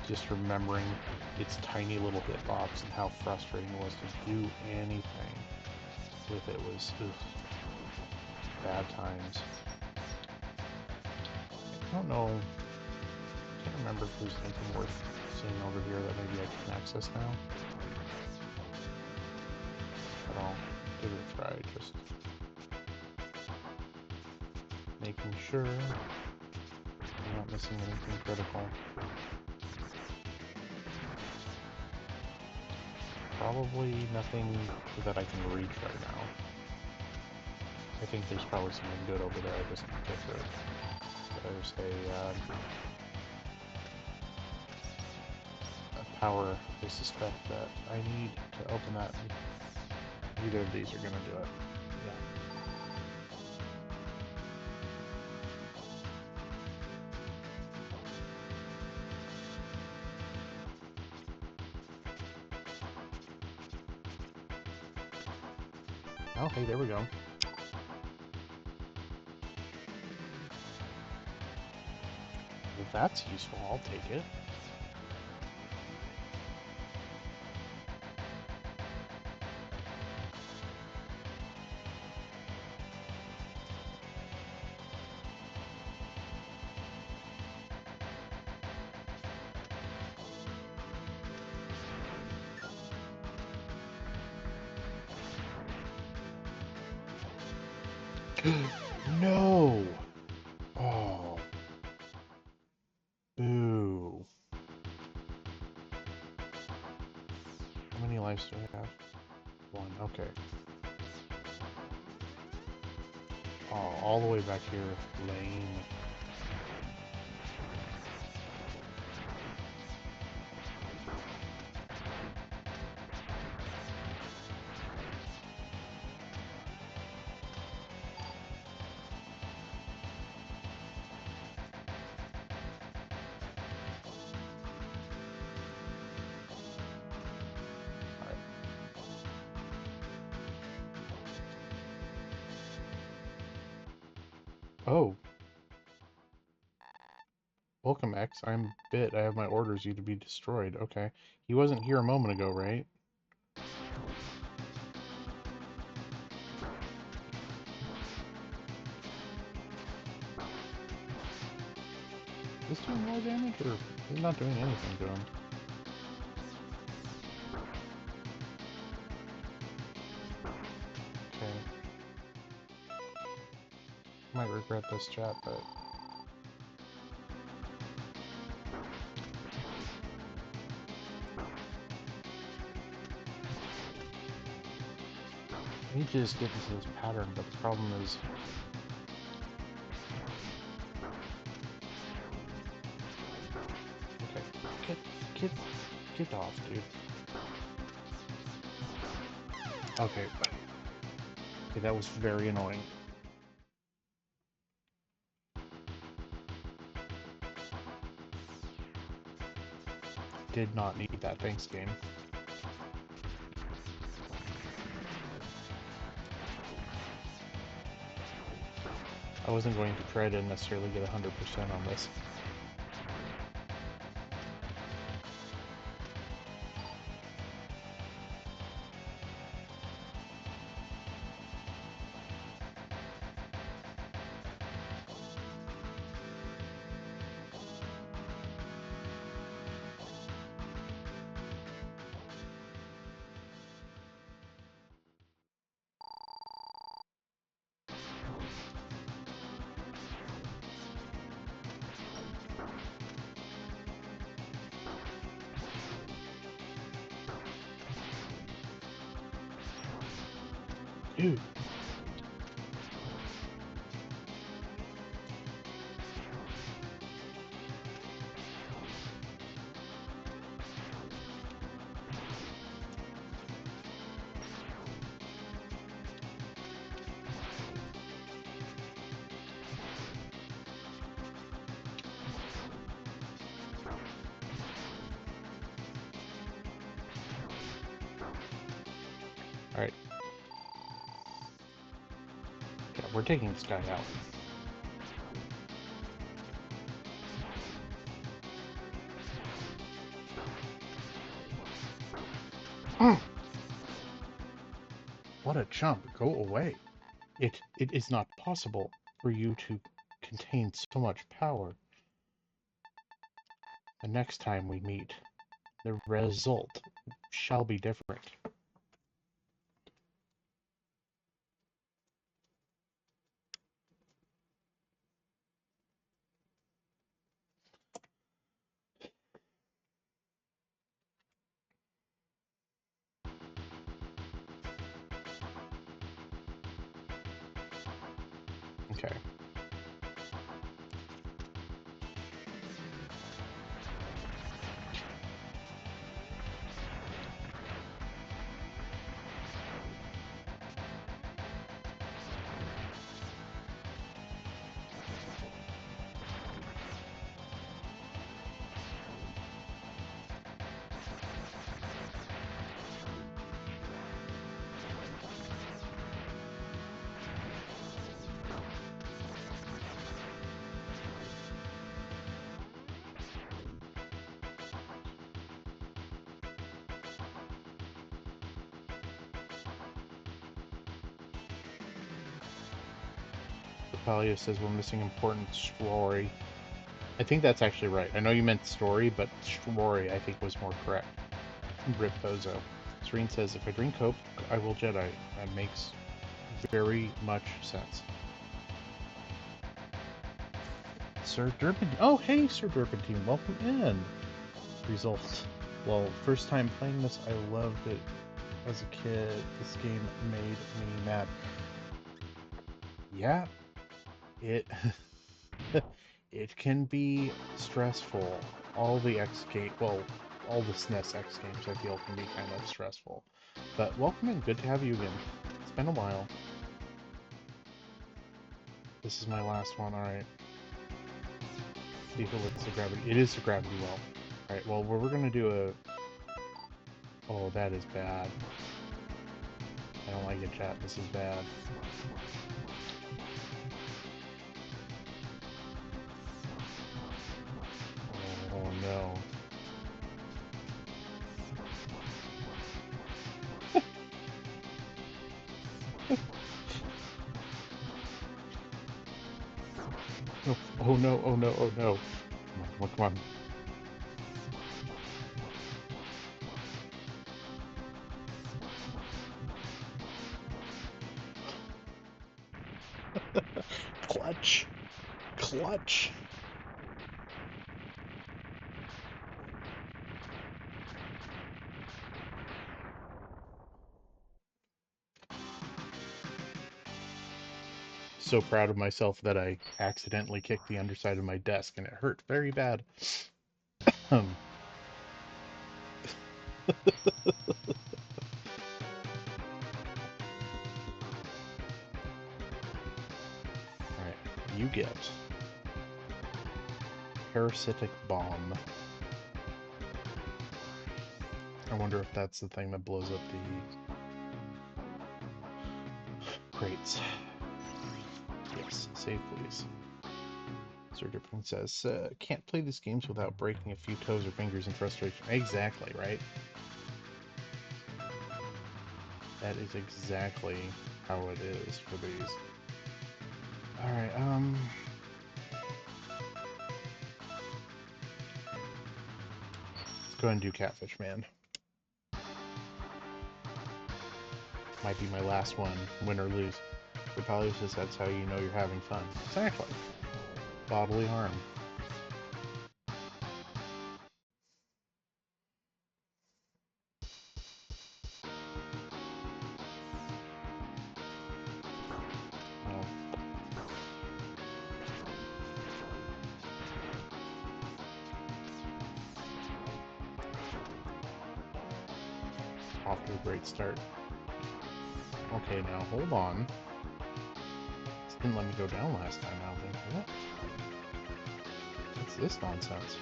Just remembering its tiny little hitbox and how frustrating it was to do anything with it was bad times. I don't know, I can't remember if there's anything worth seeing over here that maybe I can access now. But I'll give it a try, just making sure I'm not missing anything critical. Probably nothing that I can reach right now. I think there's probably something good over there, I just can't get to it. There's a power I suspect that I need to open that. Either of these are gonna do it. Yeah. Oh, hey, there we go. Well, that's useful. I'll take it. No! Oh. Boo. How many lives do I have? 1, okay. Oh, all the way back here. Lame. Oh. Welcome, X. I'm Bit. I have my orders you to be destroyed. Okay. He wasn't here a moment ago, right? Is this doing more damage, or is it not doing anything to him? Okay. Might regret this chat, but... I need to just get into this pattern, but the problem is... Okay, get off, dude. Okay. Okay, that was very annoying. Did not need that, thanks, game. I wasn't going to try to necessarily get 100% on this. Dude. Alright. Yeah, we're taking this guy out. What a chump. Go away. It is not possible for you to contain so much power. The next time we meet, the result shall be different. Okay. Palia says we're missing important story. I think that's actually right. I know you meant story, but story I think was more correct. Rip Bozo. Serene says, if I drink Coke, I will Jedi. That makes very much sense. Sir Derpentine. Oh, hey, Sir Derpentine. Welcome in. Results. Well, first time playing this, I loved it as a kid. This game made me mad. Yeah, it it can be stressful. All the X game, well, all the SNES X games I feel can be kind of stressful. But welcome in. Good to have you again. It's been a while. This is my last one. All right. See if it looks the gravity. It is the gravity well. All right. Well, we're gonna do a. Oh, that is bad. I don't like it, chat. This is bad. Oh no. Oh no, oh no, oh no. Come on, come on. Clutch. Clutch. So proud of myself that I accidentally kicked the underside of my desk and it hurt very bad. Alright, you get parasitic bomb. I wonder if that's the thing that blows up the crates. Yes, save please. Sir Dripping says, can't play these games without breaking a few toes or fingers in frustration. Exactly, right? That is exactly how it is for these. Alright, let's go ahead and do Catfish Man. Might be my last one, win or lose. The probably says that's how you know you're having fun. Exactly. Bodily harm. Oh. Off to a great start. Okay, now hold on. This didn't let me go down last time, I don't think. What? What's this nonsense?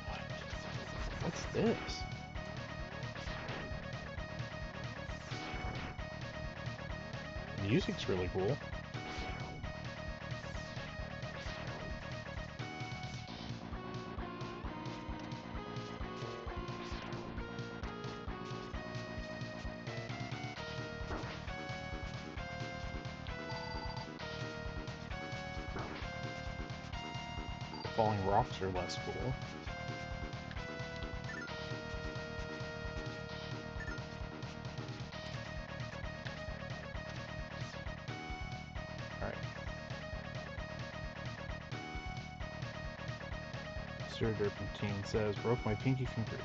What? What's this? music's really cool. The falling rocks are less cool. Sir Derpentine says, broke my pinky finger.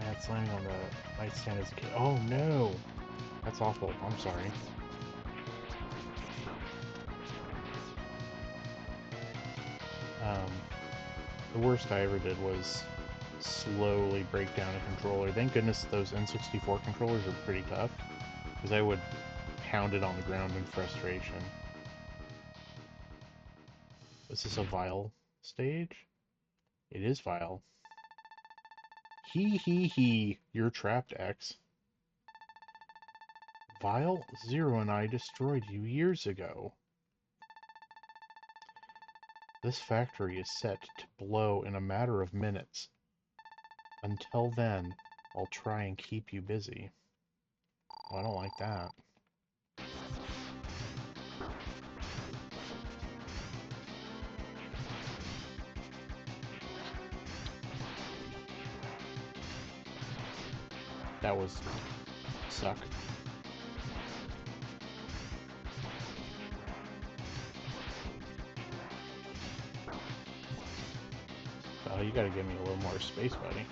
Mad slamming on the nightstand as a kid. Oh no! That's awful. I'm sorry. The worst I ever did was slowly break down a controller. Thank goodness those N64 controllers are pretty tough, because I would pound it on the ground in frustration. Is this a Vile stage? It is Vile. He, you're trapped, X. Vile, Zero and I destroyed you years ago. This factory is set to blow in a matter of minutes. Until then, I'll try and keep you busy. Oh, I don't like that. That was suck. Oh, you gotta give me a little more space, buddy.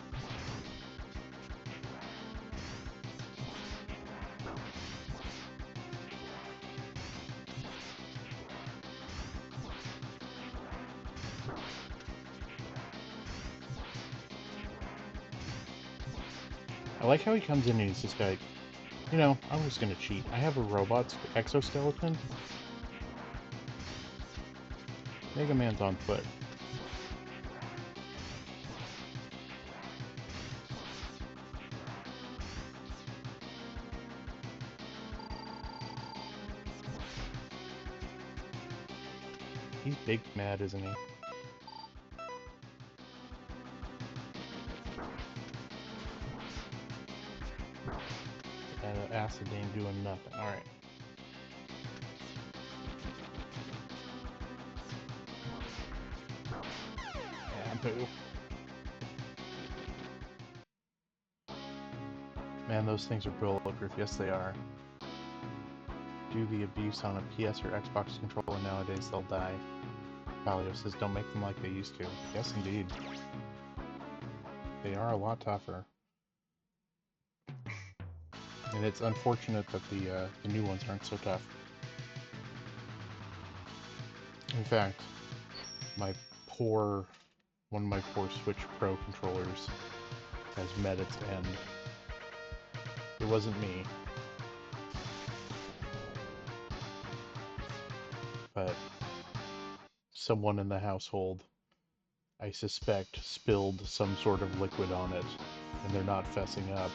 I like how he comes in and he's just like, you know, I'm just gonna cheat. I have a robot exoskeleton. Mega Man's on foot. He's big mad, isn't he? And acid ain't doing nothing. Alright. Yeah, boo. Man, those things are bulletproof. Yes, they are. Do the abuse on a PS or Xbox controller nowadays, they'll die. Palio says, don't make them like they used to. Yes, indeed. They are a lot tougher. And it's unfortunate that the new ones aren't so tough. In fact, one of my poor Switch Pro controllers has met its end. It wasn't me. But someone in the household, I suspect, spilled some sort of liquid on it, and they're not fessing up.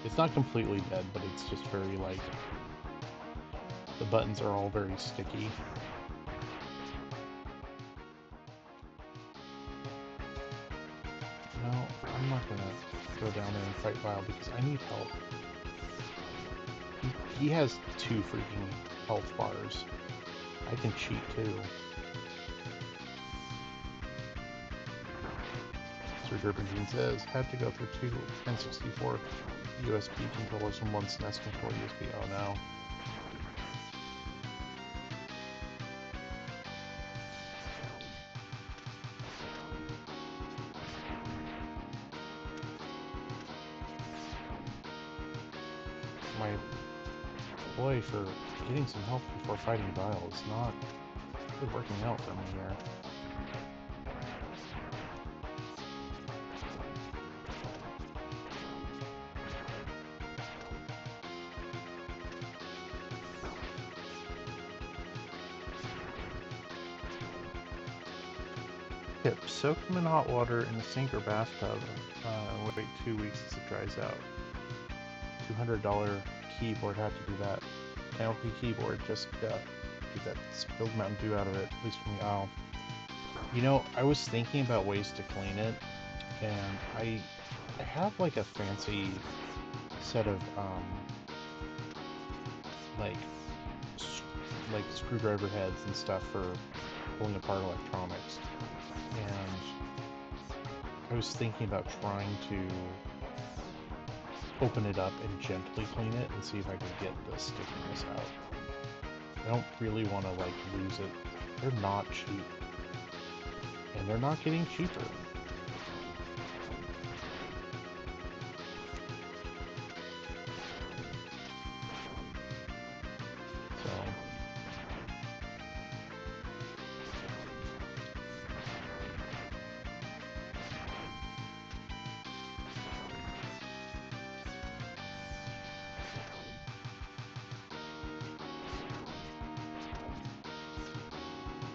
It's not completely dead, but it's just very, like, the buttons are all very sticky. No, I'm not gonna go down there and fight Vile because I need help. He has 2 freaking health bars. I can cheat too. Sir Derpentine says, had to go through 2 N64 USB controllers and 1 SNES controller USB. Oh no. My boy for getting some health before fighting Vile is not really working out for me here. tip, soak them in hot water in a sink or bathtub. Wait 2 weeks as it dries out. $200 keyboard, had to do that. Penalty keyboard, just get that spilled Mountain Dew out of it, at least for me. Oh. You know, I was thinking about ways to clean it, and I have like a fancy set of like screwdriver heads and stuff for pulling apart electronics, and I was thinking about trying to open it up and gently clean it and see if I could get the stickiness out. I don't really want to like lose it. They're not cheap, and they're not getting cheaper.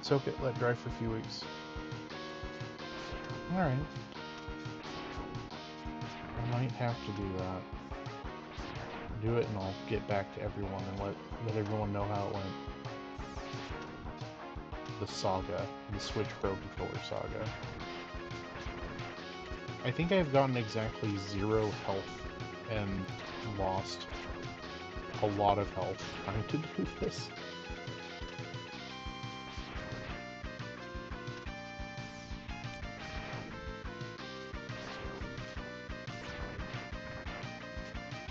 Soak it, let dry for a few weeks. Alright. I might have to do that. Do it and I'll get back to everyone and let everyone know how it went. The saga, the Switch Pro Controller saga. I think I've gotten exactly 0 health and lost a lot of health trying to do this.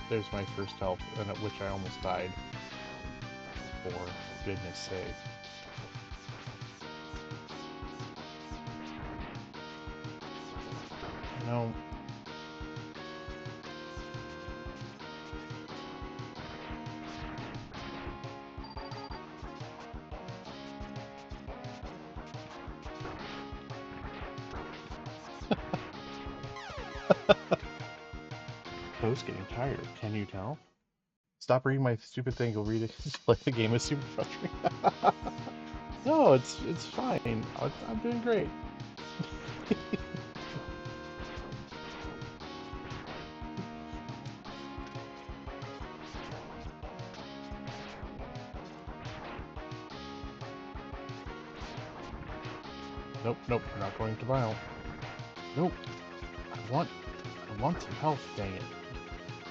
There's my first health, and at which I almost died. For goodness sake. You know... Poe's getting tired, can you tell? Stop reading my stupid thing, go read it. Play the game is super frustrating. No, it's fine. I'm doing great. Nope, nope, we're not going to Vile. Nope. I want some health, dang it.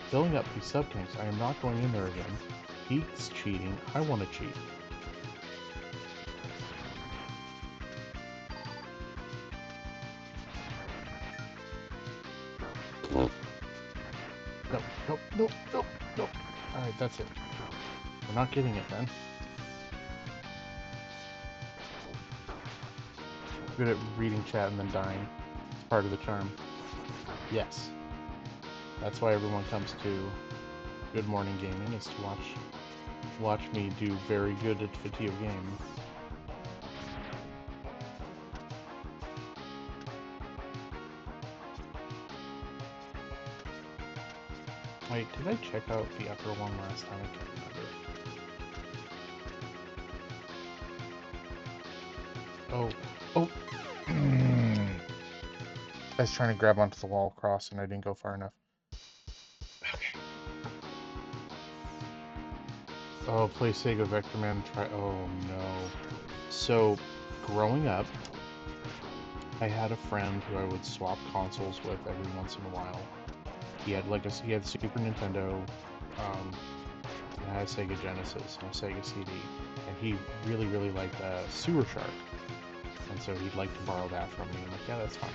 Filling up these sub-tanks, I am not going in there again. He's cheating, I want to cheat. Nope, nope, nope, nope, nope. Alright, that's it. We're not getting it then. Good at reading chat and then dying. It's part of the charm. Yes. That's why everyone comes to Good Morning Gaming, is to watch me do very good at video games. Wait, did I check out the upper one last time? I can't remember. Oh. I was trying to grab onto the wall across and I didn't go far enough. Okay. Oh, play Sega Vectorman, oh no. So, growing up, I had a friend who I would swap consoles with every once in a while. He had Super Nintendo, and had a Sega Genesis and a Sega CD, and he really, really liked Sewer Shark, and so he'd like to borrow that from me. I'm like, yeah, that's fine.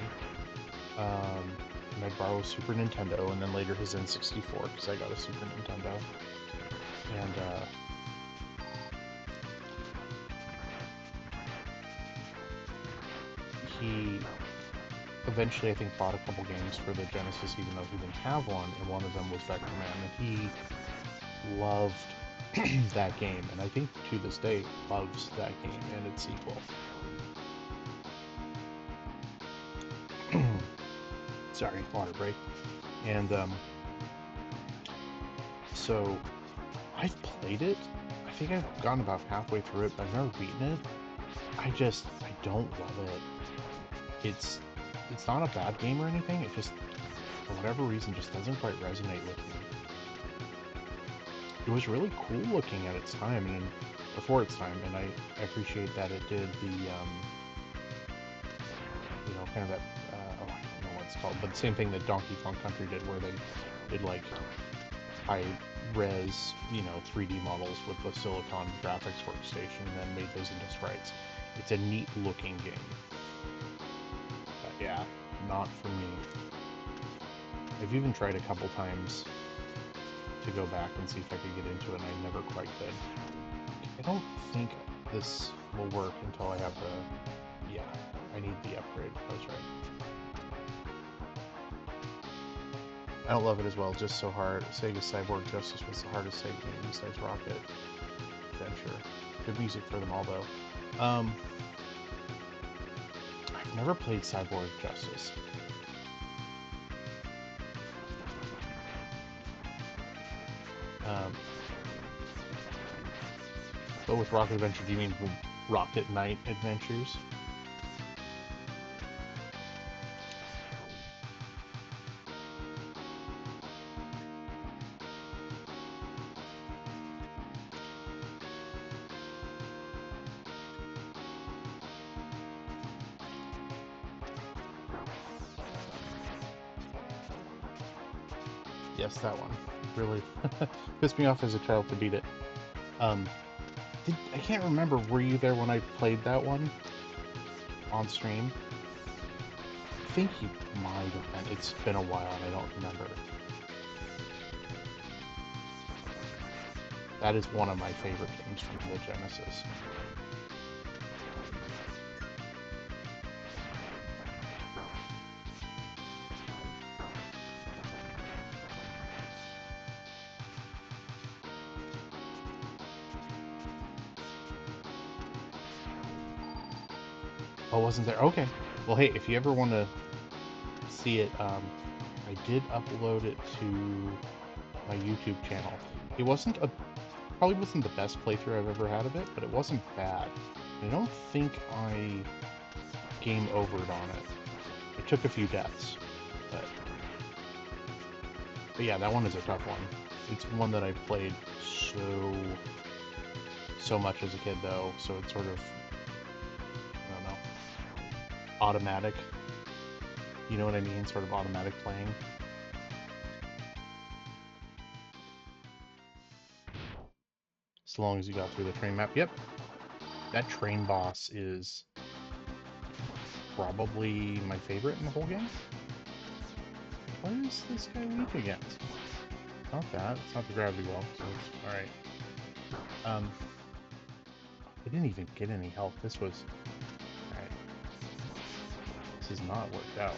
And I'd borrow a Super Nintendo, and then later his N64, because I got a Super Nintendo. And, he eventually, I think, bought a couple games for the Genesis, even though he didn't have one, and one of them was Vectorman, and he loved that game, and I think to this day loves that game and its sequel. Sorry, water break. And so I've played it. I think I've gone about halfway through it, but I've never beaten it. I don't love it. it's not a bad game or anything. It just, for whatever reason, just doesn't quite resonate with me. It was really cool looking at its time and before its time, and I appreciate that it did the kind of that I don't know what it's called, but the same thing that Donkey Kong Country did, where they did like high res 3D models with the Silicon graphics workstation and then made those into sprites. It's a neat looking game. But yeah, not for me. I've even tried a couple times to go back and see if I could get into it, and I never quite could. I don't think this will work until I have the... Yeah, I need the upgrade. I was right. I don't love it as well. It's just so hard. Sega Cyborg Justice was the hardest Sega game besides Rocket Adventure. Good music for them all, though. I've never played Cyborg Justice. But with Rocket Adventure, do you mean Rocket Knight Adventures? Yes, that one. Really pissed me off as a child to beat it. I can't remember, were you there when I played that one on stream? I think you might have been. It's been a while and I don't remember. That is one of my favorite games from the Genesis. Oh, wasn't there? Okay. Well, hey, if you ever want to see it, I did upload it to my YouTube channel. It probably wasn't the best playthrough I've ever had of it, but it wasn't bad. I don't think I game overed on it. It took a few deaths, but yeah, that one is a tough one. It's one that I played so much as a kid, though, so it's sort of, I don't know, automatic. You know what I mean? Sort of automatic playing. As long as you got through the train map. Yep. That train boss is probably my favorite in the whole game. What is this guy weak against? Not that. It's not the gravity well, so it's alright. I didn't even get any health. This was... Alright. This has not worked out.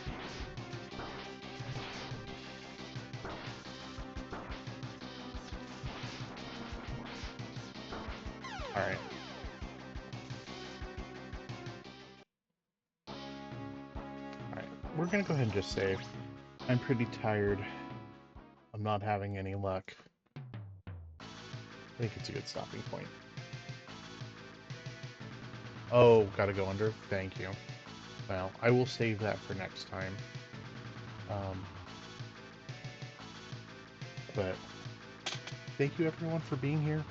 Alright. Alright. We're gonna go ahead and just save. I'm pretty tired. I'm not having any luck. I think it's a good stopping point. Oh, gotta go under? Thank you. Well, I will save that for next time. But thank you everyone for being here.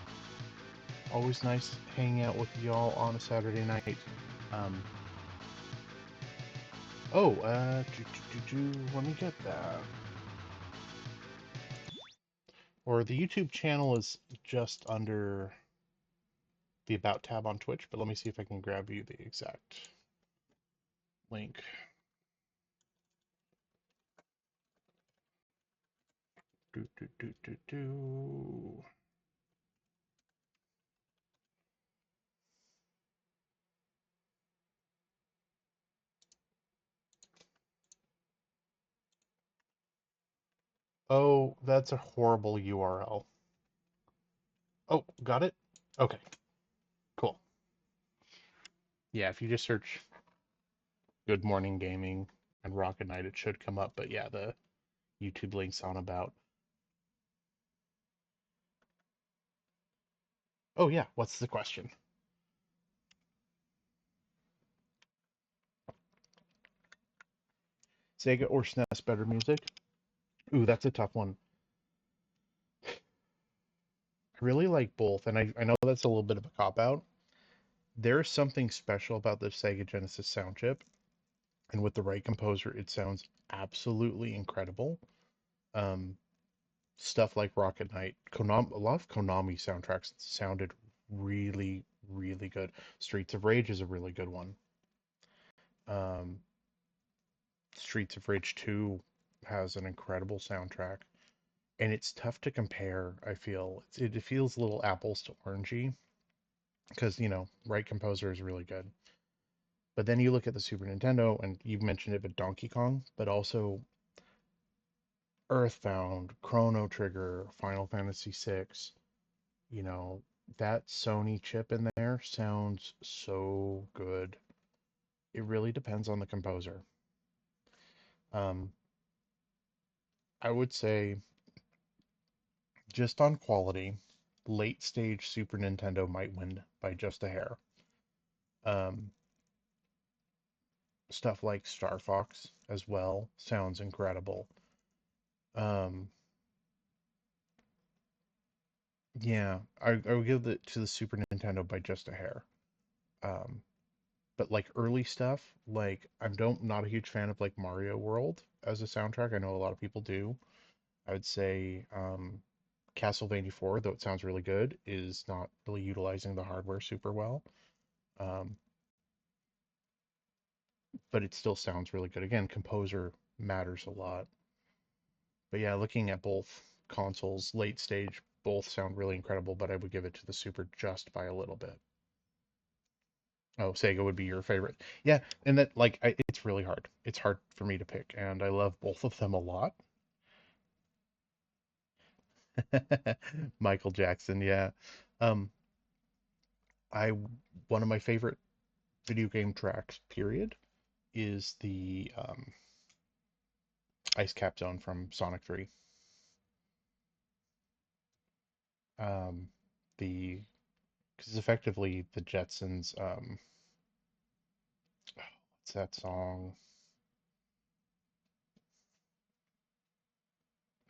Always nice hanging out with y'all on a Saturday night. Let me get that. Or the YouTube channel is just under the About tab on Twitch, but let me see if I can grab you the exact link. Oh, that's a horrible URL. Oh, got it? Okay, cool. Yeah, if you just search Good Morning Gaming and Rocket Knight, it should come up, but yeah, the YouTube link's on About. Oh yeah, what's the question? Sega or SNES better music? Ooh, that's a tough one. I really like both, and I know that's a little bit of a cop out. There's something special about the Sega Genesis sound chip, and with the right composer, it sounds absolutely incredible. Um, Stuff like Rocket Knight, Konami, a lot of Konami soundtracks sounded really, really good. Streets of Rage is a really good one. Um, Streets of Rage 2 has an incredible soundtrack, and it's tough to compare, I feel. It feels a little apples to orangey because, right composer is really good. But then you look at the Super Nintendo, and you mentioned it with Donkey Kong, but also Earthbound, Chrono Trigger, Final Fantasy VI, you know, that Sony chip in there sounds so good. It really depends on the composer. Um, I would say just on quality, late stage Super Nintendo might win by just a hair. Um, Stuff like Star Fox as well sounds incredible. Um, yeah, I would give it to the Super Nintendo by just a hair. Um, but like early stuff, like not a huge fan of like Mario World as a soundtrack. I know a lot of people do. I would say Castlevania 4, though it sounds really good, is not really utilizing the hardware super well. Um, but it still sounds really good. Again, composer matters a lot. But yeah, looking at both consoles, late stage, both sound really incredible, but I would give it to the Super just by a little bit. Oh, Sega would be your favorite. Yeah, and it's really hard. It's hard for me to pick, and I love both of them a lot. Michael Jackson, yeah. Um, I One of my favorite video game tracks, period, is the Ice Cap Zone from Sonic 3. Um, the Because effectively the Jetsons, what's that song?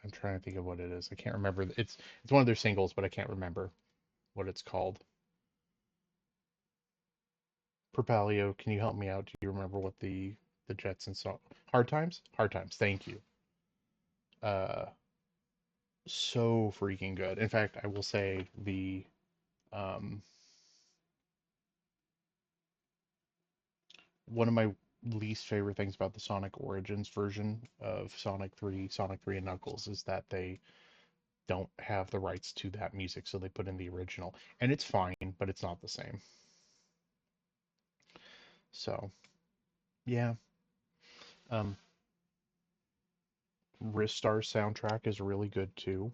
I'm trying to think of what it is. I can't remember. It's one of their singles, but I can't remember what it's called. Propalio, can you help me out? Do you remember what the Jetsons song? Hard Times? Hard Times. Thank you. Uh, so freaking good. In fact, I will say um one of my least favorite things about the Sonic Origins version of Sonic 3 and Knuckles is that they don't have the rights to that music, so they put in the original. And it's fine, but it's not the same. So, yeah. Um, Ristar's soundtrack is really good too.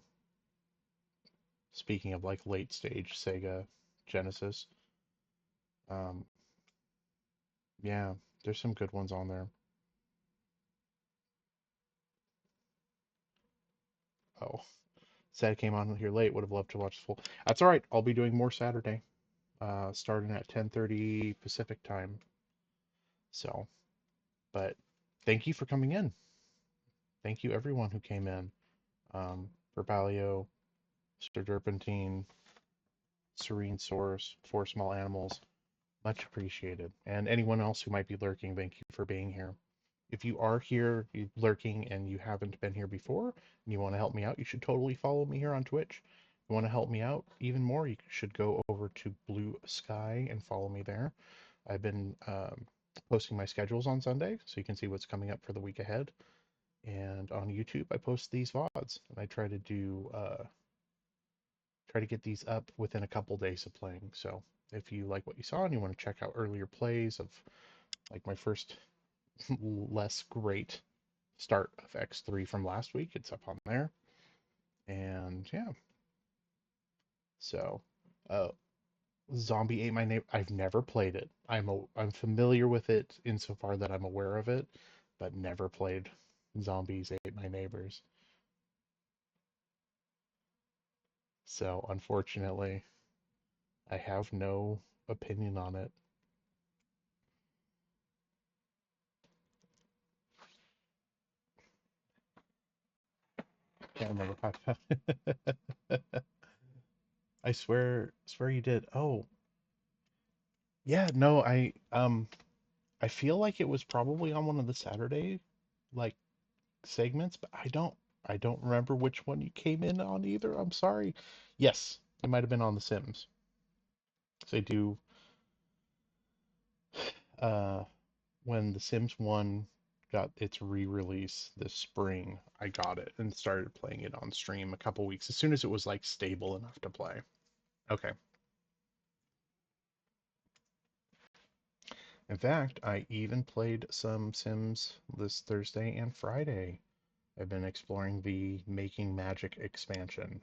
Speaking of like late stage Sega Genesis. Um, yeah, there's some good ones on there. Oh, sad it came on here late. Would have loved to watch the full. That's all right. I'll be doing more Saturday, starting at 10:30 Pacific time. So, but thank you for coming in. Thank you everyone who came in. Verbalio, Sir Derpentine, Serene Source, Four Small Animals, much appreciated. And anyone else who might be lurking, thank you for being here. If you are here lurking and you haven't been here before and you want to help me out, you should totally follow me here on Twitch. If you want to help me out even more, you should go over to Blue Sky and follow me there. I've been posting my schedules on Sunday so you can see what's coming up for the week ahead. And on YouTube, I post these VODs and I try to get these up within a couple days of playing. So if you like what you saw and you want to check out earlier plays of like my first less great start of X3 from last week, it's up on there. And yeah, so uh, Zombie Ate My Neighbor. I've never played it. I'm familiar with it insofar that I'm aware of it, but never played Zombies Ate My Neighbors. So unfortunately, I have no opinion on it. can't remember how. I swear you did. Oh, yeah, no, I feel like it was probably on one of the Saturday like segments, but I don't remember which one you came in on either. I'm sorry. Yes, it might have been on The Sims. So they do uh when The Sims 1 got its re-release this spring, I got it and started playing it on stream a couple weeks as soon as it was like stable enough to play. Okay. In fact, I even played some Sims this Thursday and Friday. I've been exploring the Making Magic expansion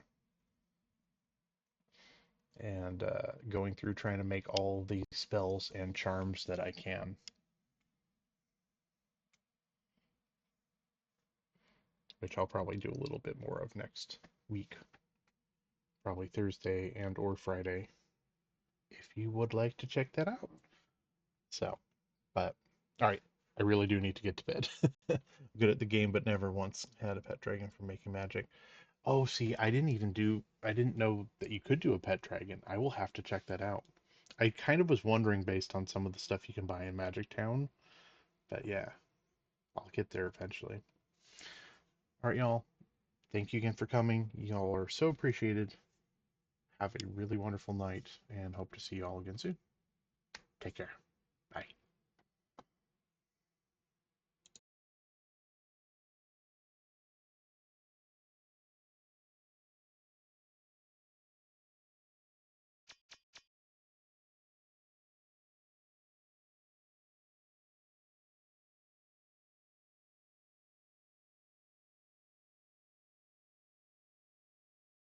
and going through trying to make all the spells and charms that I can, which I'll probably do a little bit more of next week, probably Thursday and or Friday, if you would like to check that out. So, but all right, I really do need to get to bed. Good at the game, but never once had a pet dragon from Making Magic. Oh, see, I didn't know that you could do a pet dragon. I will have to check that out. I kind of was wondering based on some of the stuff you can buy in Magic Town, but yeah, I'll get there eventually. All right, y'all. Thank you again for coming. Y'all are so appreciated. Have a really wonderful night and hope to see you all again soon. Take care.